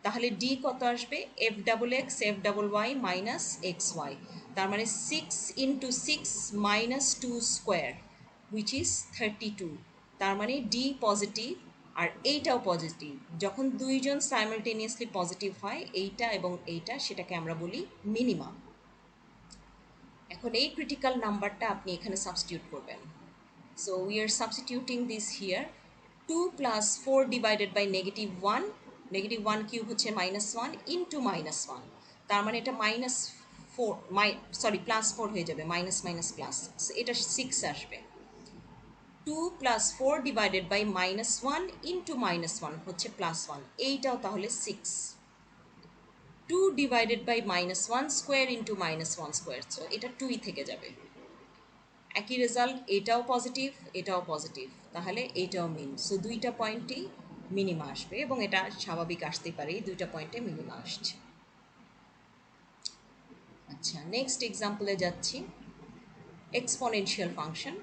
তাহলে ডি কত আসবে? F double x F double Y minus x y, তার মানে 6 × 6 - 2 স্কোয়ার, উইচ ইজ 32। তার মানে ডি পজিটিভ, আর এইটাও পজিটিভ। যখন দুইজন সাইমালটেনিয়াসলি পজিটিভ হয়, এইটা এবং এইটা, সেটাকে আমরা বলি মিনিমাম। এখন এই ক্রিটিক্যাল নাম্বারটা আপনি এখানে সাবস্টিটিউট করবেন। So we are substituting this here, 2 + 4 / -1, -1 cube হচ্ছে -1 into -1, তার মানে এটা -4, +4 হয়ে যাবে, মাইনাস মাইনাস প্লাস, এটা 6 আসবে। 2 + 4 / -1 into -1 হচ্ছে +1, এইটাও তাহলে 6। 2 / -1 স্কোয়ার into -1 স্কোয়ার, সো এটা 2ই থেকে যাবে। একই রেজাল্ট, এটাও পজিটিভ এটাও পজিটিভ, তাহলে এইটাও মিন। সো দুইটা পয়েন্টেই মিনিমা আসবে, এবং এটা স্বাভাবিক আসতেই পারে, এই দুইটা পয়েন্টে মিনিমা আসছে। আচ্ছা, নেক্সট এক্সাম্পলে যাচ্ছি। Exponential function,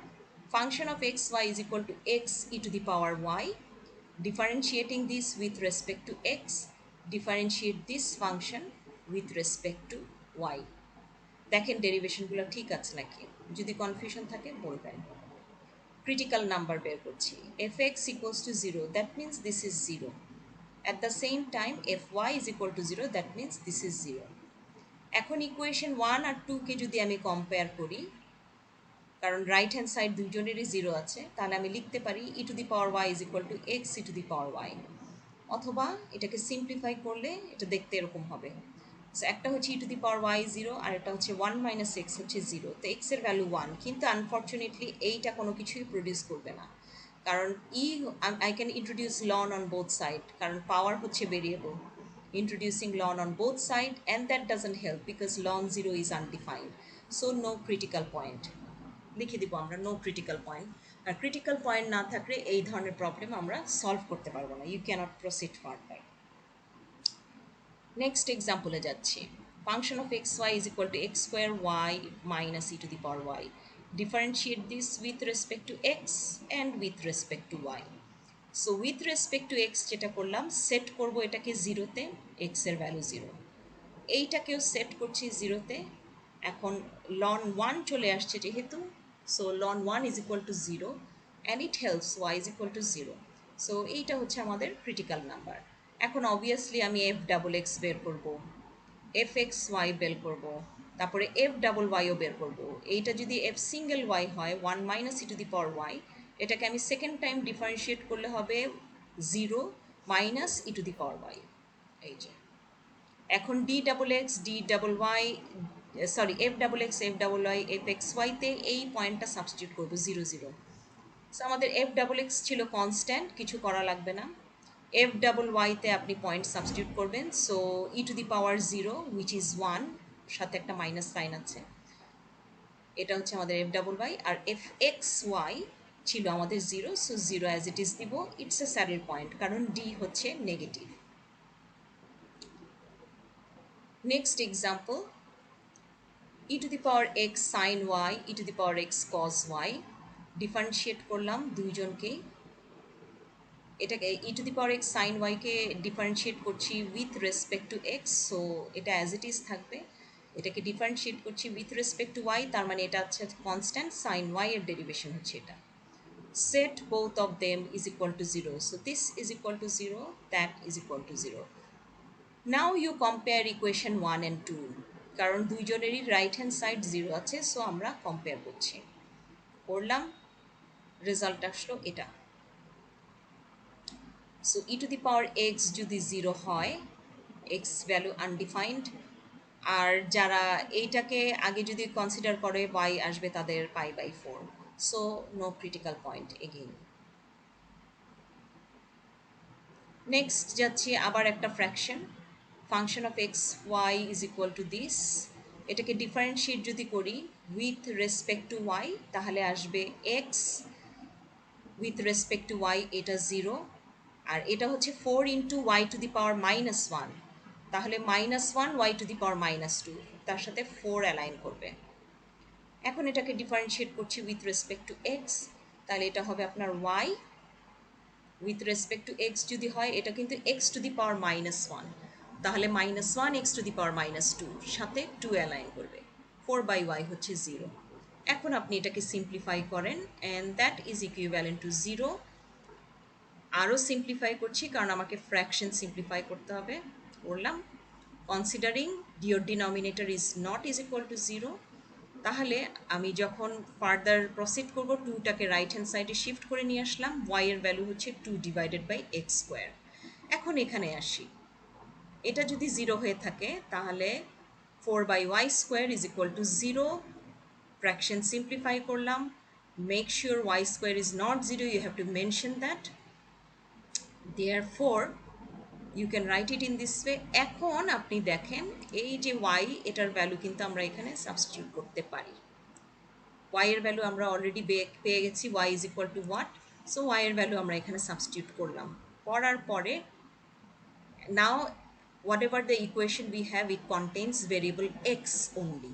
function of x Y is equal to x e to the power y, differentiating this with respect to x, differentiate this function with respect to y. দেখেন ডেরিভেশনগুলো ঠিক আছে নাকি, যদি কনফিউশন থাকে বলবেন। ক্রিটিক্যাল নাম্বার বের করছি। fx equals to 0, that means this is 0. At the same time fy is equal to 0, that means this is 0. এখন ইকুয়েশন 1 আর 2 কে যদি আমি কম্পেয়ার করি, কারণ রাইট হ্যান্ড সাইড দুইজনেরই 0 আছে, তাহলে আমি লিখতে পারি e to the power y is equal to x e to the power y, অথবা এটাকে সিম্পলিফাই করলে এটা দেখতে এরকম হবে। সো একটা হচ্ছে e to the power Y 0, আর একটা হচ্ছে 1 - x হচ্ছে 0। তো x এর ভ্যালু 1, কিন্তু আনফর্চুনেটলি এইটা কোনো কিছুই প্রডিউস করবে না, কারণ I can introduce ln on both side, কারণ পাওয়ার হচ্ছে variable. Introducing ln on both sides, and that doesn't help because ln 0 is undefined, so no critical point। লিখে দিব আমরা নো ক্রিটিক্যাল পয়েন্ট। আর ক্রিটিক্যাল পয়েন্ট না থাকলে এই ধরনের problem আমরা সলভ করতে পারবো না, you cannot proceed further. Next এক্সাম্পলে যাচ্ছি। Function of x Y is equal to x square y minus e to the power y, differentiate this with respect to x and with respect to y. So with respect to x যেটা করলাম, set করব এটাকে জিরোতে, এক্সের value zero, এইটাকেও set করছি জিরোতে। এখন loan one চলে আসছে যেহেতু, so ln one is equal to zero and it helps y is equal to zero. So এইটা হচ্ছে আমাদের ক্রিটিক্যাল নাম্বার। এখন অবভিয়াসলি আমি এফ ডাবল এক্স বের করব, এফ এক্স ওয়াই বের করব, তারপরে এফ ডাবল ওয়াইও বের করব। এইটা যদি এফ সিঙ্গেল ওয়াই হয়, one minus e to the power y, এটাকে আমি সেকেন্ড টাইম ডিফারেন্সিয়েট করলে হবে zero minus e to the power y. এই যে এখন d double x d double y, sorry f double x F double Y F x ওয়াইতে এই পয়েন্টটা সাবস্টিটিউট করবো জিরো জিরো। সো আমাদের এফ ডাবল এক্স ছিল কনস্ট্যান্ট, কিছু করা লাগবে না। এফ ডাবল ওয়াইতে আপনি পয়েন্ট সাবস্টিটিউট করবেন, so e to the power zero which is one, সাথে একটা মাইনাস সাইন আছে, এটা হচ্ছে আমাদের এফ ডাবল ওয়াই। আর এফ এক্স ওয়াই ছিল আমাদের zero, so zero as it is দিব। ইটস এ স্যাডেল পয়েন্ট কারণ ডি হচ্ছে negative. Next example, e to the power x sine y e to the power x cos y, differentiate করলাম দুইজনকেই। এটাকে e to the power x sine ওয়াইকে differentiate করছি with respect to x, so এটা as it is থাকবে। এটাকে differentiate করছি with respect to Y, তার মানে এটা হচ্ছে কনস্ট্যান্ট, সাইন ওয়াই এর ডেরিভেশন হচ্ছে এটা। Set both of them is equal to 0. So this is equal to 0, that is equal to 0. Now you compare equation 1 and 2. কারণ দুইজনেরই রাইট হ্যান্ড সাইড 0 আছে, so আমরা কম্পেয়ার করছি। করলাম, রেজাল্ট আসলো এটা। So e to the power x যদি 0 হয়, x value undefined, আর যারা এইটাকে আগে যদি কনসিডার করে y আসবে তাদের pi by 4, so no critical point again. Next যাচ্ছি আবার একটা fraction, function of x Y is equal to this. এটাকে ডিফারেন্সিয়েট যদি করি উইথ রেসপেক্ট টু ওয়াই, তাহলে আসবে x with respect to y, এটা জিরো। আর এটা হচ্ছে four into y to the power minus one, তাহলে minus one y to the power minus two, তার সাথে ফোর অ্যালাইন করবে। এখন এটাকে ডিফারেন্সিয়েট করছি উইথ রেসপেক্ট টু এক্স, তাহলে এটা হবে আপনার y with respect to x যদি হয়, এটা কিন্তু x to the power minus one, তাহলে minus one x to the power minus two, সাথে টু অ্যালাইন করবে, ফোর বাই ওয়াই হচ্ছে জিরো। এখন আপনি এটাকে সিম্পলিফাই করেন and that is equivalent to zero. আরও সিম্পলিফাই করছি কারণ আমাকে ফ্র্যাকশন সিম্পলিফাই করতে হবে, করলাম। Considering the denominator is not is equal to zero, তাহলে আমি যখন ফার্দার প্রসিড করব, টুটাকে রাইট হ্যান্ড সাইডে শিফট করে নিয়ে আসলাম, ওয়াই এর ভ্যালু হচ্ছে two divided by x square. এখন এখানে আসি, এটা যদি জিরো হয়ে থাকে তাহলে four by y square is equal to zero. Fraction simplify করলাম, make sure y square is not zero, you have to mention that, therefore you can write it in this way. এখন আপনি দেখেন এই যে y, এটার value কিন্তু আমরা এখানে সাবস্টিটিউট করতে পারি। y এর ভ্যালু আমরা অলরেডি পেয়ে গেছি, y is equal to what, so y এর ভ্যালু আমরা এখানে সাবস্টিটিউট করলাম। করার পরে now whatever the equation we have, it contains variable x only.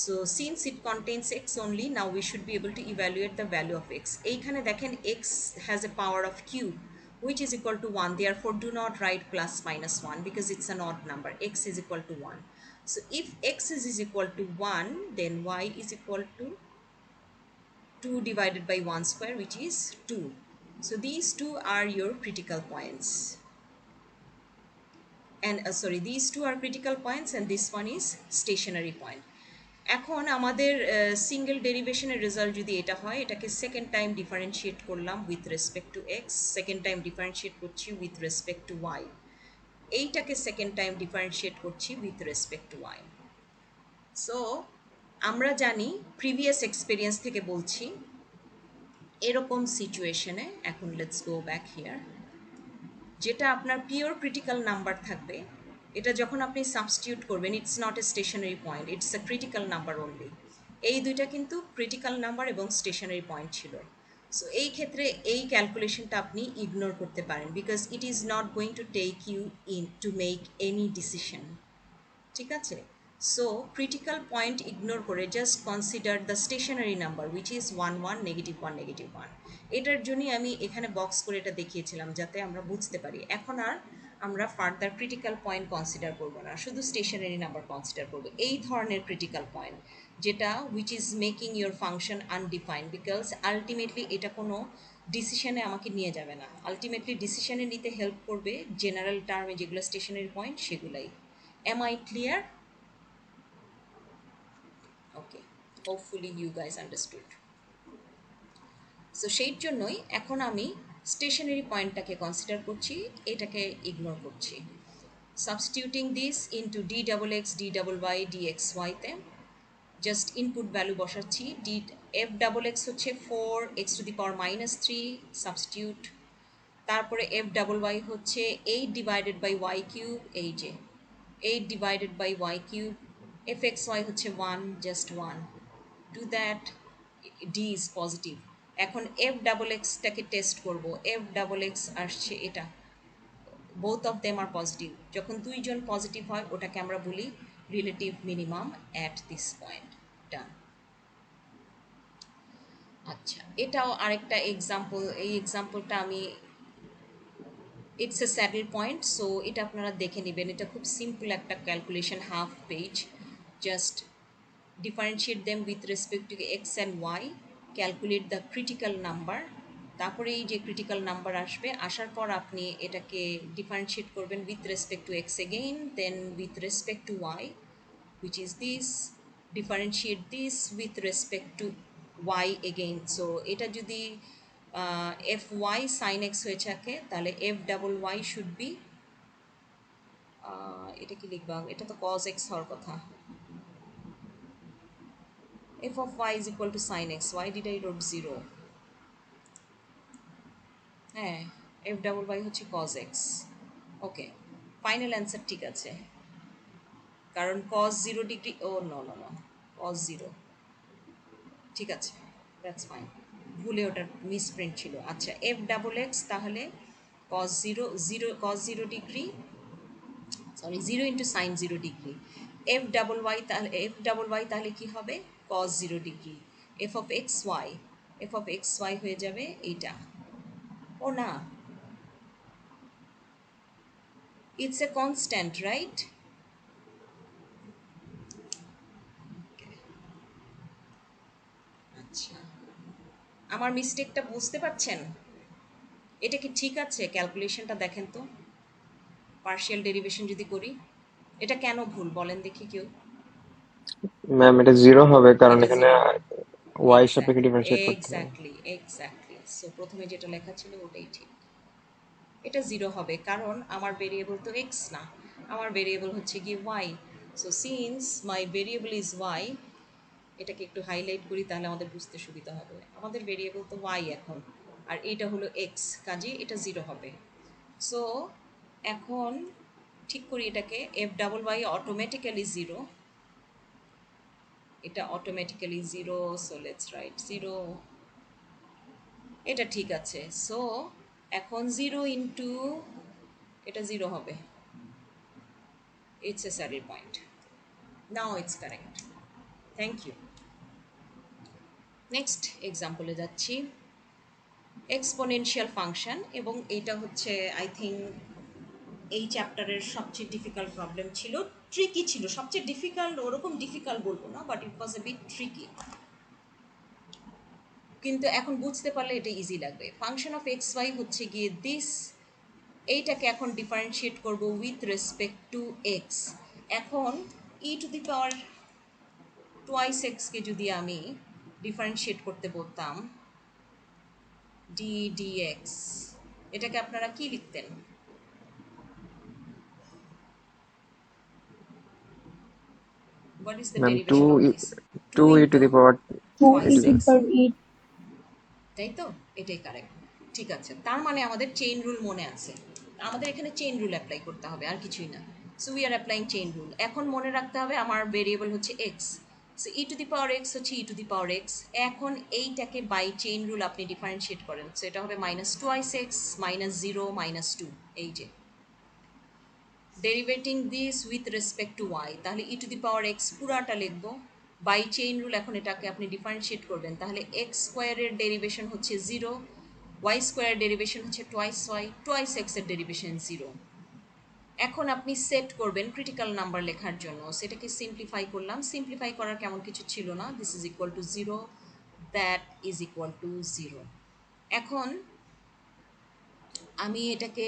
So since it contains x only, now we should be able to evaluate the value of x. এইখানে দেখেন x has a power of cube which is equal to 1, therefore do not write plus minus 1 because it's an odd number, x is equal to 1. So if x is equal to 1, then y is equal to 2 divided by 1 square, which is 2. So these two are your critical points. And these two are critical points and this one is stationary point. এখন আমাদের single ডেরিভেশনের result যদি এটা হয়, এটাকে second time differentiate করলাম with respect to x, second time differentiate করছি with respect to y, এইটাকে second time differentiate করছি with respect to y. So আমরা জানি, প্রিভিয়াস এক্সপিরিয়েন্স থেকে বলছি, এরকম সিচুয়েশনে, এখন লেটস গো ব্যাক হিয়ার, যেটা আপনার পিওর ক্রিটিক্যাল নাম্বার থাকবে, এটা যখন আপনি সাবস্টিটিউট করবেন, it's not a stationary point, it's a critical number only. এই দুইটা কিন্তু ক্রিটিক্যাল নাম্বার এবং স্টেশনারি পয়েন্ট ছিল। সো এই ক্ষেত্রে এই ক্যালকুলেশনটা আপনি ইগনোর করতে পারেন, because it is not going to take you in to make any decision. ঠিক আছে, সো ক্রিটিক্যাল পয়েন্ট ইগনোর করে just consider the stationary number which is 1 1 -1 -1। এটার জন্যই আমি এখানে বক্স করে এটা দেখিয়েছিলাম যাতে আমরা বুঝতে পারি। এখন আর আমরা ফার্দার ক্রিটিক্যাল পয়েন্ট কনসিডার করবো না, শুধু স্টেশনারি নাম্বার কনসিডার করবো। এই ধরনের ক্রিটিক্যাল পয়েন্ট যেটা which is making your function undefined, because ultimately এটা কোনো ডিসিশনে আমাকে নিয়ে যাবে না, আলটিমেটলি ডিসিশনে নিতে হেল্প করবে জেনারেল টার্মে যেগুলো স্টেশনারি পয়েন্ট সেগুলাই। Am I clear? Okay, hopefully you guys understood. So সেই জন্যই এখন আমি স্টেশনারি পয়েন্টটাকে কনসিডার করছি, এটাকে ইগনোর করছি। Substituting this into d double x d double y d x ওয়াইতে জাস্ট ইনপুট ভ্যালু বসাচ্ছি। ডি এফ ডাবল এক্স হচ্ছে 4x⁻³ সাবস্টিটিউট, তারপরে এফ ডাবল ওয়াই হচ্ছে 8/y³ এই যে 8/y³, এফ এক্স ওয়াই হচ্ছে 1, just 1। Do that, D is positive. এখন f double এক্সটাকে টেস্ট করব, এফ ডাবল এক্স আসছে এটা, both of them are positive. যখন দুইজন পজিটিভ হয় ওটাকে আমরা বলি relative minimum at this point. Done. আচ্ছা, এটাও আরেকটা এক্সাম্পল। এই এক্সাম্পলটা আমি, it's a saddle point, so এটা আপনারা দেখে নেবেন। এটা খুব সিম্পল একটা calculation, half page. Just differentiate them with respect to x and y, calculate the critical number, তারপরে এই যে ক্রিটিক্যাল নাম্বার আসবে, আসার পর আপনি এটাকে ডিফারেন্সিয়েট করবেন with respect to x again, then with respect to y which is this, differentiate this with respect to y again। so এটা যদি fy sin x হয়ে থাকে তাহলে f double y should be এটা কি লিখবা, এটা তো cos x হওয়ার কথা। f of y is equal to sin x, why did I wrote 0? হ্যাঁ, f double y হচ্ছে cos x। ওকে, ফাইনাল অ্যান্সার ঠিক আছে, কারণ cos 0 ডিগ্রি, ও নো নো নো, cos 0 ঠিক আছে, দ্যাটস ফাইন, ভুলে ওটার মিসপ্রিন্ট ছিল। আচ্ছা, f ডাবল এক্স তাহলে cos 0 degree, sorry 0 into sine 0 degree. F double y তাহলে কি হবে, cos 0 degree. F of x y হয়ে যাবে এইটা। ও না, ইটস এ কনস্ট্যান্ট, রাইট? আচ্ছা, আমার মিস্টেকটা বুঝতে পারছেন? এটা কি ঠিক আছে? ক্যালকুলেশনটা দেখেন তো, পার্শিয়াল ডেরিভেশন যদি করি, এটা কেন ভুল বলেন দেখি কেউ। ম্যাম এটা 0 হবে কারণ এটা এখানে জিরো, y সাপেক্ষে ডিফারেন্সিয়েট করতে হবে। এক্স্যাক্টলি। সো প্রথমে যেটা লেখা ছিল ওটাই ঠিক। এটা 0 হবে কারণ আমার ভেরিয়েবল তো এক্স না, আমার ভেরিয়েবল হচ্ছে কি y. So since my variable is y, এটাকে একটু হাইলাইট করি তাহলে আমাদের বুঝতে সুবিধা হবে। আমাদের ভেরিয়েবল তো ওয়াই এখন, আর এটা হলো এক্স, কাজে এটা 0 হবে। সো এখন ঠিক করি এটাকে, এফ ডাবল ওয়াই অটোমেটিক্যালি 0, এটা অটোমেটিক্যালি 0, সো লেটস রাইট 0, এটা ঠিক আছে। সো এখন 0 ইন্টু এটা 0 হবে, it's a saddle point. Now it's correct, thank you. Next এক্সাম্পলে যাচ্ছি, এক্সপোনেনশিয়াল ফাংশন, এবং এইটা হচ্ছে আই থিঙ্ক এই চ্যাপ্টারের সবচেয়ে ডিফিকাল্ট প্রবলেম ছিল, ট্রিকি ছিল। সবচেয়ে ডিফিকাল্ট, ওরকম ডিফিকাল্ট বলবো না, but it was a bit tricky, কিন্তু এখন বুঝতে পারলে এটা ইজি লাগবে। ফাংশন অফ এক্স ওয়াই হচ্ছে গিয়ে দিস, এইটাকে এখন ডিফারেন্সিয়েট করব উইথ রেসপেক্ট টু এক্স। এখন ই টু দি পাওয়ার টোয়াইস এক্সকে যদি আমি ডিফারেন্সিয়েট করতে বলতাম ডি ডি এক্স, এটাকে আপনারা কি লিখতেন? What is the ma'am derivation of this? 2e to the power 2e to the 26। power 8। তাই তো, এটাই কারেক্ট। ঠিক আছে, তার মানে আমাদের চেইন রুল মনে আছে, আমাদের এখানে চেইন রুল অ্যাপ্লাই করতে হবে, আর কিছুই না। So we are applying chain rule. এখন মনে রাখতে হবে আমার ভেরিয়েবল হচ্ছে x, so e to the power x হচ্ছে e to the power x. এখন এইটাকে বাই চেইন রুল আপনি ডিফারেন্সিয়েট করেন, সো এটা হবে minus twice x minus zero minus two. এই যে derivating this with respect to Y, তাহলে e to the power x পুরাটা লিখবো। বাই চেইন রুল এখন এটাকে আপনি ডিফারেন্সিয়েট করবেন, তাহলে এক্স স্কোয়ারের ডেরিভেশন হচ্ছে জিরো, ওয়াই স্কোয়ার ডেরিভেশন হচ্ছে টোয়াইস ওয়াই, টোয়াইস এক্সের ডেরিভেশন জিরো। এখন আপনি সেট করবেন ক্রিটিক্যাল নাম্বার লেখার জন্য, সেটাকে সিম্পলিফাই করলাম। সিম্পলিফাই করার কেমন কিছু ছিল না, this is equal to zero, that is equal to zero. এখন আমি এটাকে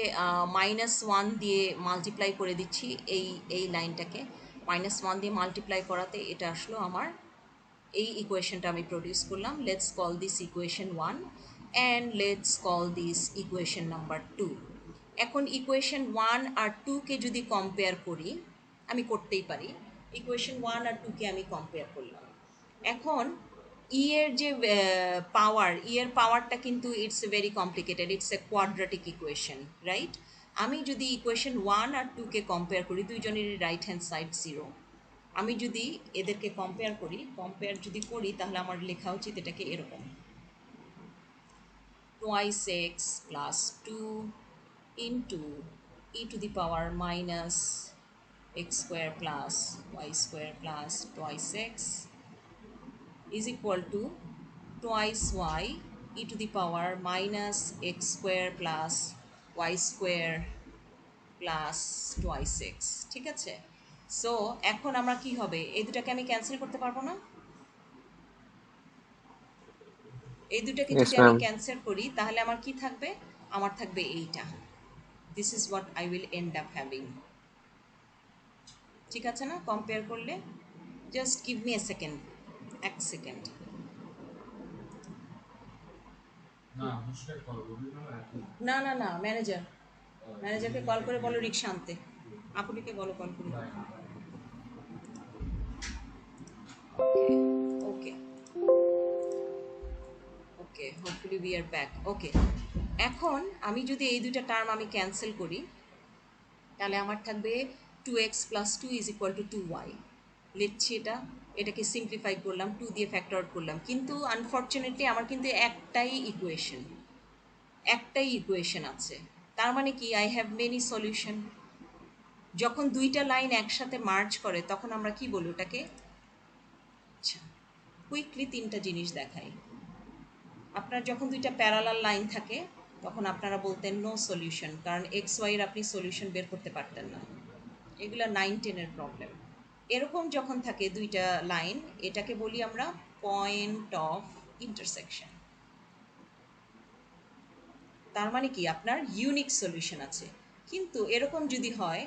মাইনাস ওয়ান দিয়ে মাল্টিপ্লাই করে দিচ্ছি, এই লাইনটাকে মাইনাস ওয়ান দিয়ে মাল্টিপ্লাই করাতে এটা আসলো আমার, এই ইকুয়েশনটা আমি প্রডিউস করলাম। Let's call this equation one and let's call this equation number two. এখন ইকুয়েশন ওয়ান আর টুকে যদি কম্পেয়ার করি, আমি করতেই পারি, ইকুয়েশন ওয়ান আর টুকে আমি কম্পেয়ার করলাম। এখন ই এর যে পাওয়ার, ই এর পাওয়ারটা কিন্তু it's a very complicated, it's a quadratic equation, right? আমি যদি ইকুয়েশন ওয়ান আর টুকে কম্পেয়ার করি, দুইজনেরই রাইট হ্যান্ড সাইড জিরো। আমি যদি এদেরকে কম্পেয়ার যদি করি তাহলে আমার লেখা উচিত এটাকে এরকম, twice x plus two into e to the power minus x square plus Y square plus twice x is equal to twice y e to the power minus x square plus y square plus twice x, ঠিক আছে? So এখন আমরা কি হবে, এই দুটাকে আমি cancel করতে পারবো না? এই দুটাকে Yes, যদি আমি ma'am. ক্যান্সেল করি তাহলে আমার কি থাকবে, আমার থাকবে এইটা, this is what I will end up having. ঠিক আছে না কম্পেয়ার করলে? Just give me a second, এক সেকেন্ড। না না না, ম্যানেজারকে কল করে বলো রিক্সা আনতে, আপুটিকে বলো কল করে। ওকে ওকে, হোপফুলি উই আর ব্যাক। ওকে, এখন আমি যদি এই দুইটা টার্ম আমি ক্যান্সেল করি তাহলে আমার থাকবে two x plus two is equal to two y. লিখছি এটা, এটাকে সিম্পলিফাই করলাম, টু দিয়ে ফ্যাক্টর আউট করলাম, কিন্তু আনফর্চুনেটলি আমার কিন্তু একটাই ইকুয়েশন আছে। তার মানে কি, আই হ্যাভ মেনি সলিউশন। যখন দুইটা লাইন একসাথে মার্জ করে তখন আমরা কি বলি ওটাকে? আচ্ছা, কুইকলি তিনটা জিনিস দেখাই। আপনার যখন দুইটা প্যারালাল লাইন থাকে তখন আপনারা বলতেন নো সলিউশন, কারণ এক্স ওয়াইয়ের আপনি সলিউশন বের করতে পারতেন না, এগুলো 9-10-এর প্রবলেম। এরকম যখন থাকে দুইটা লাইন, এটাকে বলি আমরা পয়েন্ট অফ ইন্টারসেকশন। তার মানে কি, আপনার ইউনিক সলিউশন আছে। কিন্তু এরকম যদি হয়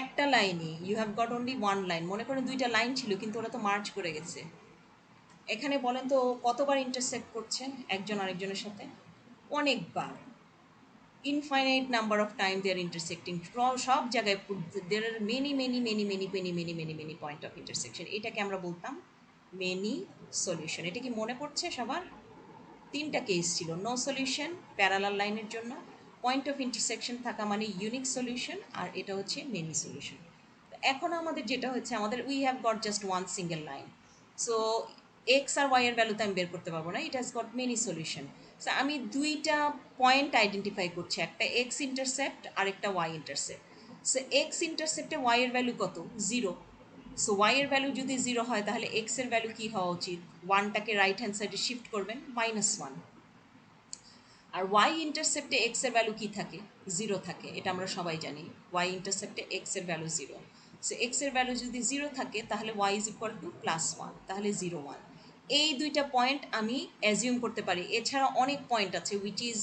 একটা লাইনে, you have got only one line, মনে করেন দুইটা লাইন ছিল কিন্তু ওরা তো মার্জ করে গেছে, এখানে বলেন তো কতবার ইন্টারসেক্ট করছে একজন আরেকজনের সাথে? অনেকবার, infinite number of time they are intersecting, সব জায়গায় there are many point of intersection. এটাকে আমরা বলতাম মেনি সলিউশন। এটা কি মনে পড়ছে সবার? তিনটা কেস ছিল, নো সলিউশন প্যারালাল লাইনের জন্য, পয়েন্ট অফ ইন্টারসেকশন থাকা মানে ইউনিক সলিউশন, আর এটা হচ্ছে মেনি সলিউশন। এখন আমাদের যেটা হচ্ছে, আমাদের we have got just one single line, so x আর ওয়াই এর ভ্যালু তো আমি বের করতে পারবো না, it has got many solution. So আমি দুইটা পয়েন্ট আইডেন্টিফাই করছি, একটা এক্স ইন্টারসেপ্ট আর একটা ওয়াই ইন্টারসেপ্ট। সো এক্স ইন্টারসেপ্টে ওয়াই এর ভ্যালু কত? জিরো। সো ওয়াই এর ভ্যালু যদি জিরো হয় তাহলে এক্স এর ভ্যালু কী হওয়া উচিত? ওয়ানটাকে রাইট হ্যান্ড সাইডে শিফট করবেন, মাইনাস ওয়ান। আর ওয়াই ইন্টারসেপ্টে এক্স এর ভ্যালু কী থাকে? জিরো থাকে, এটা আমরা সবাই জানি, ওয়াই ইন্টারসেপ্টে এক্স এর ভ্যালু জিরো। সো এক্স এর ভ্যালু যদি জিরো থাকে তাহলে Y is equal to plus one, তাহলে জিরো ওয়ান। এই দুইটা পয়েন্ট আমি অ্যাজিউম করতে পারি, এছাড়া অনেক পয়েন্ট আছে উইচ ইজ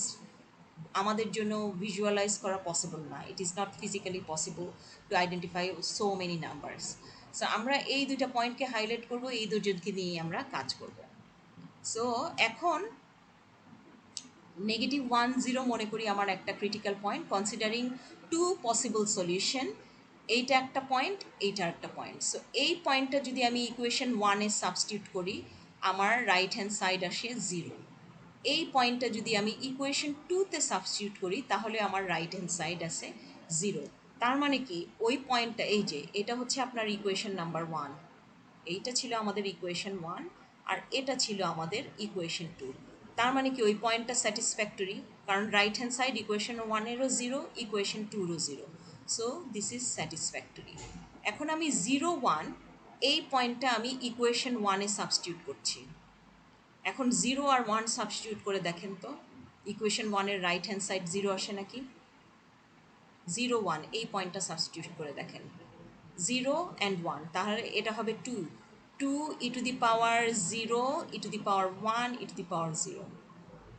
আমাদের জন্য ভিজুয়ালাইজ করা পসিবল না, ইট is not physically possible to identify so many numbers. So আমরা এই দুইটা পয়েন্টকে হাইলাইট করব, এই দুজনকে নিয়ে আমরা কাজ করব। সো এখন নেগেটিভ 1 0 মনে করি আমার একটা critical point, considering two possible solution, এইটা একটা পয়েন্ট, এইটা একটা পয়েন্ট। সো এই পয়েন্টটা যদি আমি ইকুয়েশন ওয়ানে সাবস্টিটিউট করি আমার রাইট হ্যান্ড সাইড আসে জিরো। এই পয়েন্টটা যদি আমি ইকুয়েশন টুতে সাবস্টিটিউট করি তাহলে আমার রাইট হ্যান্ড সাইড আসে জিরো। তার মানে কি, ওই পয়েন্টটা, এই যে এটা হচ্ছে আপনার ইকুয়েশন নাম্বার ওয়ান, এইটা ছিল আমাদের ইকুয়েশন 1 আর এটা ছিল আমাদের ইকুয়েশন 2। তার মানে কি ওই পয়েন্টটা স্যাটিসফ্যাক্টরি, কারণ রাইট হ্যান্ড সাইড ইকুয়েশন 1-এরও 0, ইকুয়েশন 2-রও 0, সো দিস ইজ স্যাটিসফ্যাক্টরি। এখন আমি 0, 1 এই পয়েন্টটা আমি ইকুয়েশন 1-এ সাবস্টিটিউট করছি। এখন 0 আর 1 সাবস্টিটিউট করে দেখেন তো ইকুয়েশন 1-এর রাইট হ্যান্ড সাইড 0 আসে নাকি? 0, 1 এই পয়েন্টটা সাবস্টিটিউট করে দেখেন, 0 অ্যান্ড 1, তাহলে এটা হবে 2 e to the power 0 e to the power 1 e to the power 0,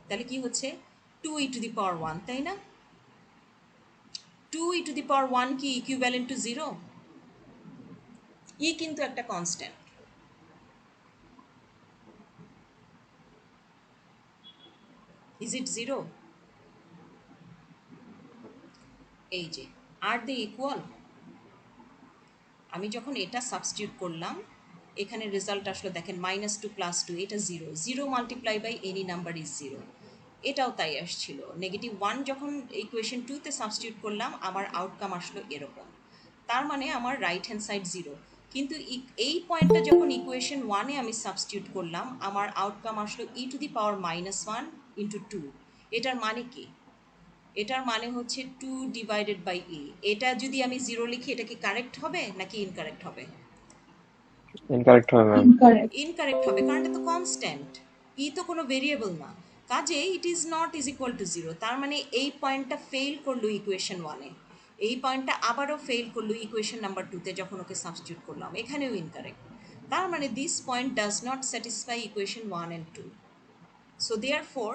তাহলে কি হচ্ছে 2 ই টু দি পাওয়ার 1, তাই না? 2 ই টু দি পাওয়ার 1 কি ইকুইভ্যালেন্ট টু 0? ই কিন্তু একটা কনস্ট্যান্ট, ইজ ইট 0? এই যে আর দে ইকুয়াল, আমি যখন এটা সাবস্টিটিউট করলাম এখানে রেজাল্ট আসলো দেখেন -2 +2, এটা 0, 0 multiply by any number is 0, এটাও তাই আসছিল। -1 যখন ইকুয়েশন 2-তে সাবস্টিটিউট করলাম আমার আউটকাম আসলো এরকম, তার মানে আমার রাইট হ্যান্ড সাইড 0, কিন্তু এই পয়েন্টটা যখন ইকুয়েশন 1-এ আমি সাবস্টিটিউট করলাম আমার আউটকাম আসলো ই টু দি পাওয়ার -1 ইন্টু 2। এটার মানে কি? এটার মানে হচ্ছে 2 ডিভাইডেড বাই এ। এটা যদি আমি 0 লিখি এটা কি কারেক্ট হবে নাকি ইনকারেক্ট হবে? ইনকারেক্ট হবে ম্যাম। ইনকারেক্ট। ইনকারেক্ট হবে, কারণ এটা তো কনস্ট্যান্ট, ই তো কোনো ভেরিয়েবল না, কাজে ইট is not is equal to 0। তার মানে এই পয়েন্টটা ফেল করলো ইকুয়েশন 1-এ, এই পয়েন্টটা আবারও ফেল করলো ইকুয়েশন নাম্বার 2-তে যখন ওকে সাবস্টিটিউট করলাম, এখানেও ইনকারেক্ট। তার মানে this point does not satisfy equation 1 and 2, so therefore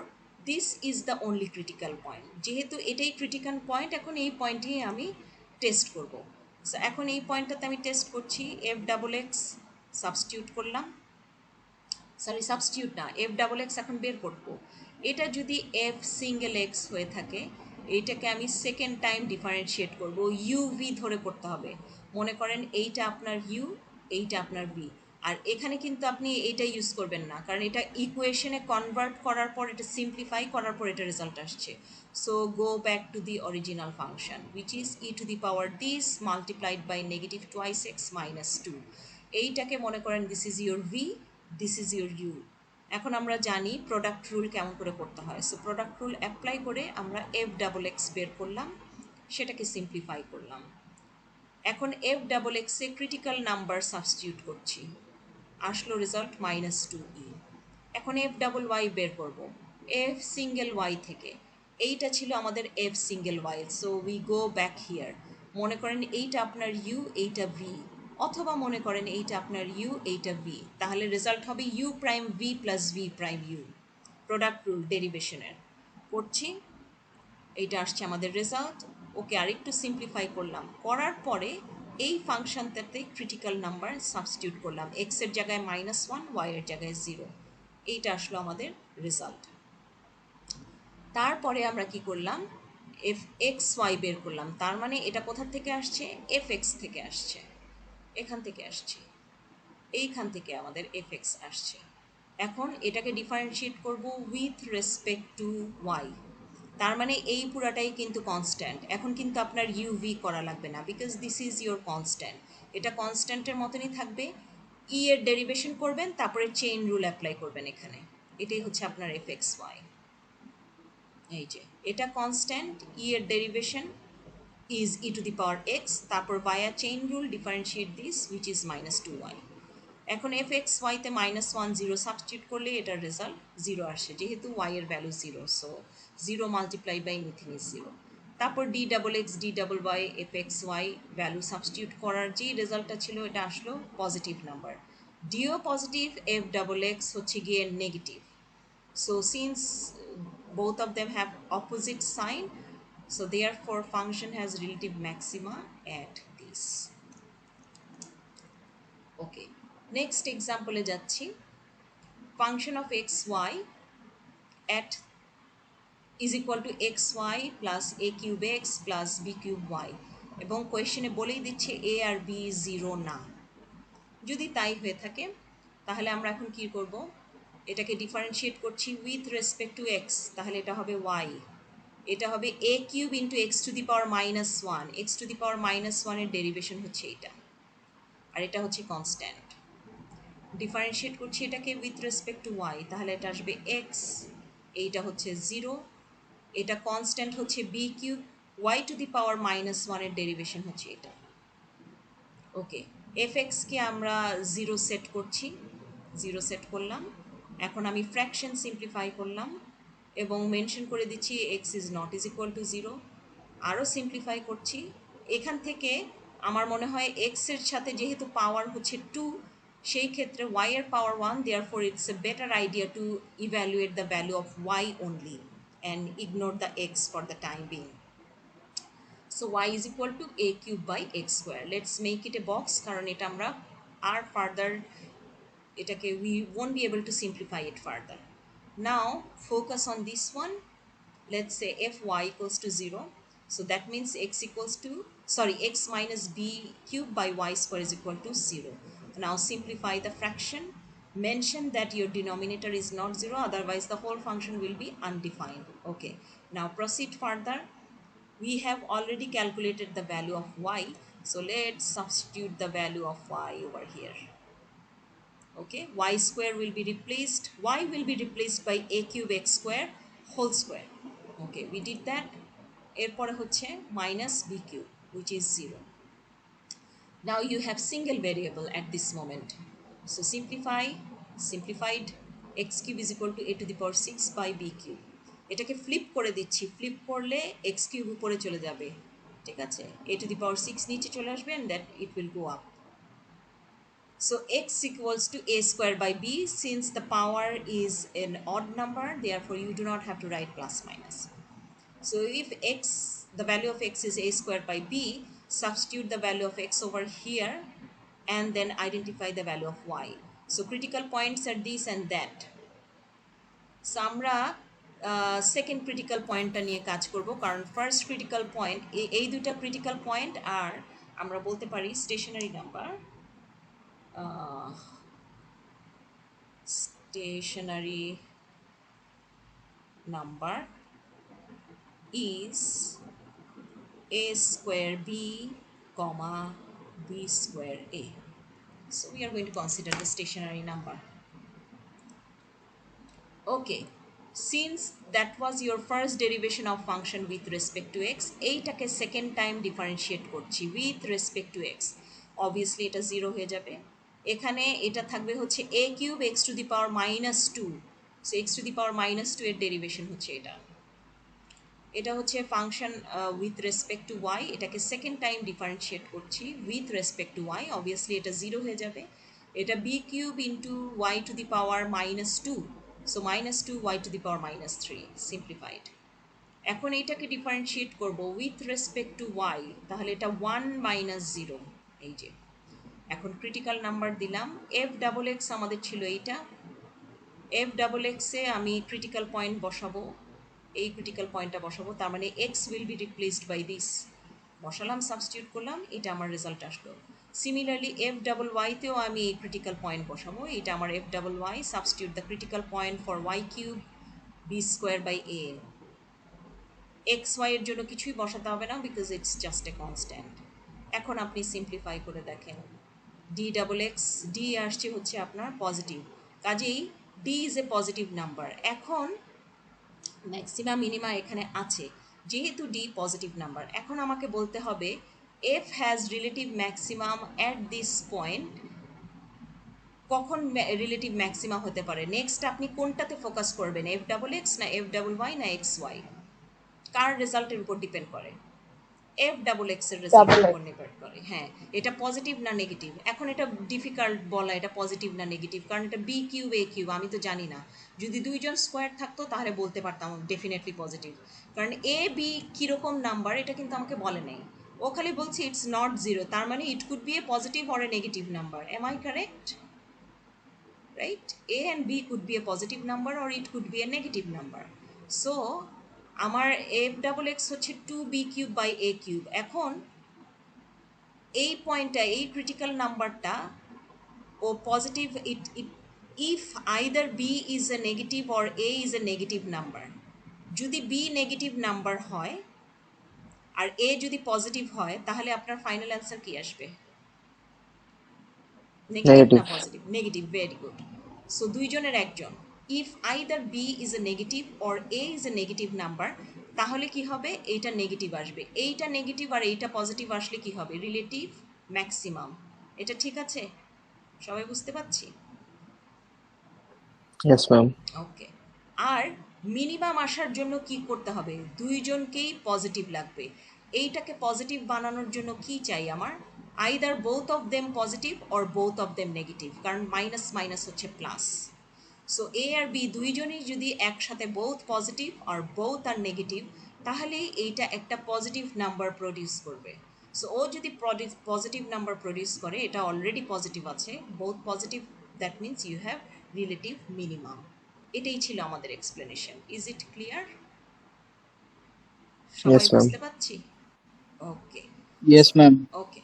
this is the only critical point. যেহেতু এটাই ক্রিটিক্যাল পয়েন্ট, এখন এই পয়েন্টেই আমি টেস্ট করব। সো এখন এই পয়েন্টটাতে আমি টেস্ট করছি, f XX সাবস্টিটিউট করলাম, সরি সাবস্টিটিউট না, f XX এখন বের করবো। এটা যদি f∪x হয়ে থাকে এইটাকে আমি সেকেন্ড টাইম ডিফারেন্সিয়েট করব, uv ধরে করতে হবে। মনে করেন এইটা আপনার u, এইটা আপনার v, আর এখানে কিন্তু আপনি এইটা ইউজ করবেন না, কারণ এটা ইকুয়েশনে কনভার্ট করার পর এটা সিম্পলিফাই করার পর এটা রেজাল্ট আসছে। So go back to the original function which is e to the power this multiplied by -2x - 2। এইটাকে মনে করেন this is your v, this is your u. এখন আমরা জানি প্রোডাক্ট রুল কেমন করে করতে হয়, সো প্রোডাক্ট রুল অ্যাপ্লাই করে আমরা f XX বের করলাম, সেটাকে সিম্পলিফাই করলাম। এখন f XX-এ ক্রিটিক্যাল নাম্বার সাবস্টিটিউট করছি, আসলো রেজাল্ট -2e। এখন f∪y বের করব f∪y থেকে, এইটা ছিল আমাদের f∪y, so we go back here. মনে করেন এইটা আপনার u, এইটা v, অথবা মনে করেন এইটা আপনার u, এইটা v, তাহলে রেজাল্ট হবে u prime v plus v prime u। Product rule ডেরিভেশনের করছি, এইটা আসছে আমাদের রেজাল্ট। ওকে আরেকটু সিম্পলিফাই করলাম, করার পরে এই ফাংশনটাতে ক্রিটিক্যাল নাম্বার সাবস্টিটিউট করলাম, এক্স এর জায়গায় -1, ওয়াই এর জায়গায় 0, এইটা আসলো আমাদের রেজাল্ট। তারপরে আমরা কি করলাম, f(x,y) বের করলাম, তার মানে এটা কোথা থেকে আসছে, f(x) থেকে আসছে, এখান থেকে আসছে, এইখান থেকে আমাদের f(x) আসছে। এখন এটাকে ডিফারেন্সিয়েট করব উইথ রেসপেক্ট টু y, তার মানে এই পুরাটাই কিন্তু কনস্ট্যান্ট। এখন কিন্তু আপনার uv করা লাগবে না, because this is your constant, এটা কনস্ট্যান্টের মতনই থাকবে। ই এর ডেরিভেশন করবেন, তারপরে চেইন রুল অ্যাপ্লাই করবেন এখানে, এটাই হচ্ছে আপনার f(x,y). এই যে এটা কনস্ট্যান্ট, ই এর derivation is e to the power x, তারপর বায়া chain rule differentiate this which is -2y। এখন f(x,y)-তে -1 0 সাবস্টিটিউট করলে এটার রেজাল্ট 0 আসে, যেহেতু y এর value 0, so 0 multiply by anything is 0। তারপর d∪x d∪y f(x,y) value substitute করার যেই রেজাল্টটা ছিল এটা আসলো positive number, deo positive, f∪x হচ্ছে গিয়ে negative. So since both of them have opposite sign, so therefore function has relative maxima at this. Okay, next example এ যাচ্ছি, function of xy at is equal to xy plus a cube x plus b cube y, এবং কোয়েশ্চেনে বলেই দিচ্ছে a R b 0 না। যদি তাই হয়ে থাকে তাহলে আমরা এখন কি করব, এটাকে ডিফারেন্সিয়েট করছি উইথ রেসপেক্ট টু এক্স, তাহলে এটা হবে y, এটা হবে a cube into x to the power -1, x to the power -1 এর ডেরিভেশন হচ্ছে এইটা, আর এটা হচ্ছে কনস্ট্যান্ট। ডিফারেন্সিয়েট করছি এটাকে উইথ রেসপেক্ট টু ওয়াই, তাহলে এটা আসবে এক্স, এইটা হচ্ছে 0, এটা কনস্ট্যান্ট হচ্ছে B cube, y to the power -1 এর ডেরিভেশন হচ্ছে এটা। ওকে, এফ এক্সকে আমরা 0 সেট করছি, 0 সেট করলাম। এখন আমি ফ্র্যাকশন সিম্পলিফাই করলাম এবং মেনশন করে দিচ্ছি x is not is equal to 0। আরও সিম্পলিফাই করছি, এখান থেকে আমার মনে হয় এক্সের সাথে যেহেতু পাওয়ার হচ্ছে 2, সেই ক্ষেত্রে ওয়াই এর power 1, therefore it's a better idea to evaluate the value of y only and ignore the x for the time being. So y is equal to a cube by x square. Let's make it a box কারণ এটা আমরা আর further এটাকে we won't be able to simplify it further. Now focus on this one. Let's say fy equals to 0. So that means x equals to, sorry, x minus b cube by y square is equal to 0. Now simplify the fraction. Mention that your denominator is not 0, otherwise the whole function will be undefined. Okay. Now proceed further. We have already calculated the value of y, so let's substitute the value of y over here. Okay, y square will be replaced, y will be replaced by a cube x square whole square. Okay, we did that. এরপরে হচ্ছে minus b cube which is 0. Now you have single variable at this moment, so simplified x cube is equal to a to the power 6 by b cube. এটাকে flip করে দিচ্ছি, flip করলে x cube উপরে চলে যাবে, ঠিক আছে, a to the power 6 নিচে চলে আসবে and that it will go up. So x equals to a square by b, since the power is an odd number, therefore you do not have to write plus minus. So if x, the value of x is a square by b, substitute the value of x over here and then identify the value of y. So critical points are this and that. So আমরা second critical পয়েন্টটা নিয়ে কাজ করব, কারণ first critical point, এই দুটা critical point আর আমরা বলতে পারি stationary number, stationary number is a square b comma b square a. So we are going to consider the stationary number. Okay, since that was your first derivation of function with respect to x, এইটাকে second time differentiate করছি with respect to x, obviously এটা 0 হয়ে যাবে। এখানে এটা থাকবে হচ্ছে a cube x to the power -2, so x to the power -2 এর ডেরিভেশন হচ্ছে এটা। এটা হচ্ছে function with respect to y, এটাকে সেকেন্ড টাইম ডিফারেন্সিয়েট করছি with respect to y, obviously এটা 0 হয়ে যাবে। এটা B cube into y to the power -2, so -2 y to the power -3 simplified. এখন এইটাকে ডিফারেন্সিয়েট করব উইথ রেসপেক্ট টু ওয়াই, তাহলে এটা 1 - 0, এই যে। এখন ক্রিটিক্যাল নাম্বার দিলাম, এফ ডাবল এক্স আমাদের ছিল এইটা, এফ ডাবল এক্সে আমি ক্রিটিক্যাল পয়েন্ট বসাবো, এই ক্রিটিক্যাল পয়েন্টটা বসাবো, তার মানে x will be replaced by this, বসালাম, সাবস্টিটিউট করলাম, এটা আমার রেজাল্ট আসলো। সিমিলারলি এফ ডাবল ওয়াইতেও আমি এই ক্রিটিক্যাল পয়েন্ট বসাবো, এটা আমার f double y, substitute the critical point for y cube b square by a. X Y এর জন্য কিছুই বসাতে হবে না, because it's just a constant. এখন আপনি সিম্পলিফাই করে দেখেন, ডি ডাবল এক্স, ডি আসছে হচ্ছে আপনার পজিটিভ, কাজেই D is A positive number. এখন ম্যাক্সিমা মিনিমা এখানে আছে, যেহেতু ডি পজিটিভ নাম্বার, এখন আমাকে বলতে হবে F has relative maximum at this point, কখন রিলেটিভ ম্যাক্সিমা হতে পারে। নেক্সট আপনি কোনটাতে ফোকাস করবেন, এফ ডাবল এক্স না এফ ডাবল ওয়াই না এক্স ওয়াই, কার রেজাল্টের উপর ডিপেন্ড করে, এফ ডাবল এক্স এর রেজাল্টের উপর ডিপেন্ড করে। হ্যাঁ, এটা পজিটিভ না নেগেটিভ, এখন এটা ডিফিকাল্ট বলা এটা পজিটিভ না নেগেটিভ, কারণ এটা বি কিউব এ কিউব, আমি তো জানি না। যদি দুইজন স্কোয়ার থাকতো তাহলে বলতে পারতাম ডেফিনেটলি পজিটিভ, কারণ এ বি কীরকম নাম্বার এটা কিন্তু আমাকে বলে নেই, ও খালি বলছে ইটস নট 0, তার মানে it could be a positive or a negative number. Am I correct? Right, a and b could be a positive number or it could be a negative number. So আমার f double x হচ্ছে 2b cube by a cube। এখন এই পয়েন্টটা, এই critical নাম্বারটা ও positive, it if either b is a negative or a is a negative number, যদি b negative number হয় আর a যদি পজিটিভ হয়, তাহলে আপনার ফাইনাল অ্যান্সার কি আসবে? নেগেটিভ না Negative. Positive? Negative, very good. So দুইজনের একজন। If either b is a negative or a is a negative number, তাহলে কি হবে? এইটা নেগেটিভ আসবে, এইটা নেগেটিভ আর এইটা পজিটিভ আসলে কি হবে? Relative maximum. এটা ঠিক আছে? সবাই বুঝতে পারছি? Yes, ma'am. ওকে। আর মিনিমাম আসার জন্য কি করতে হবে? দুইজনকেই পজিটিভ লাগবে। এইটাকে পজিটিভ বানানোর জন্য কি চাই আমার? Either both of them positive or both of them negative, কারণ মাইনাস মাইনাস হচ্ছে প্লাস। সো এ আর বি দুইজনই যদি একসাথে বোথ পজিটিভ আর বোথ আর নেগেটিভ, তাহলে এইটা একটা পজিটিভ নাম্বার প্রডিউস করবে। সো ও যদি পজিটিভ নাম্বার প্রডিউস করে, এটা অলরেডি পজিটিভ আছে, both positive, that means you have relative minimum. এটাই ছিল আমাদের এক্সপ্লেনেশন। Is it clear? সবাই Yes, ma'am. বুঝতে পারছি? ওকে Yes, ma'am. ওকে।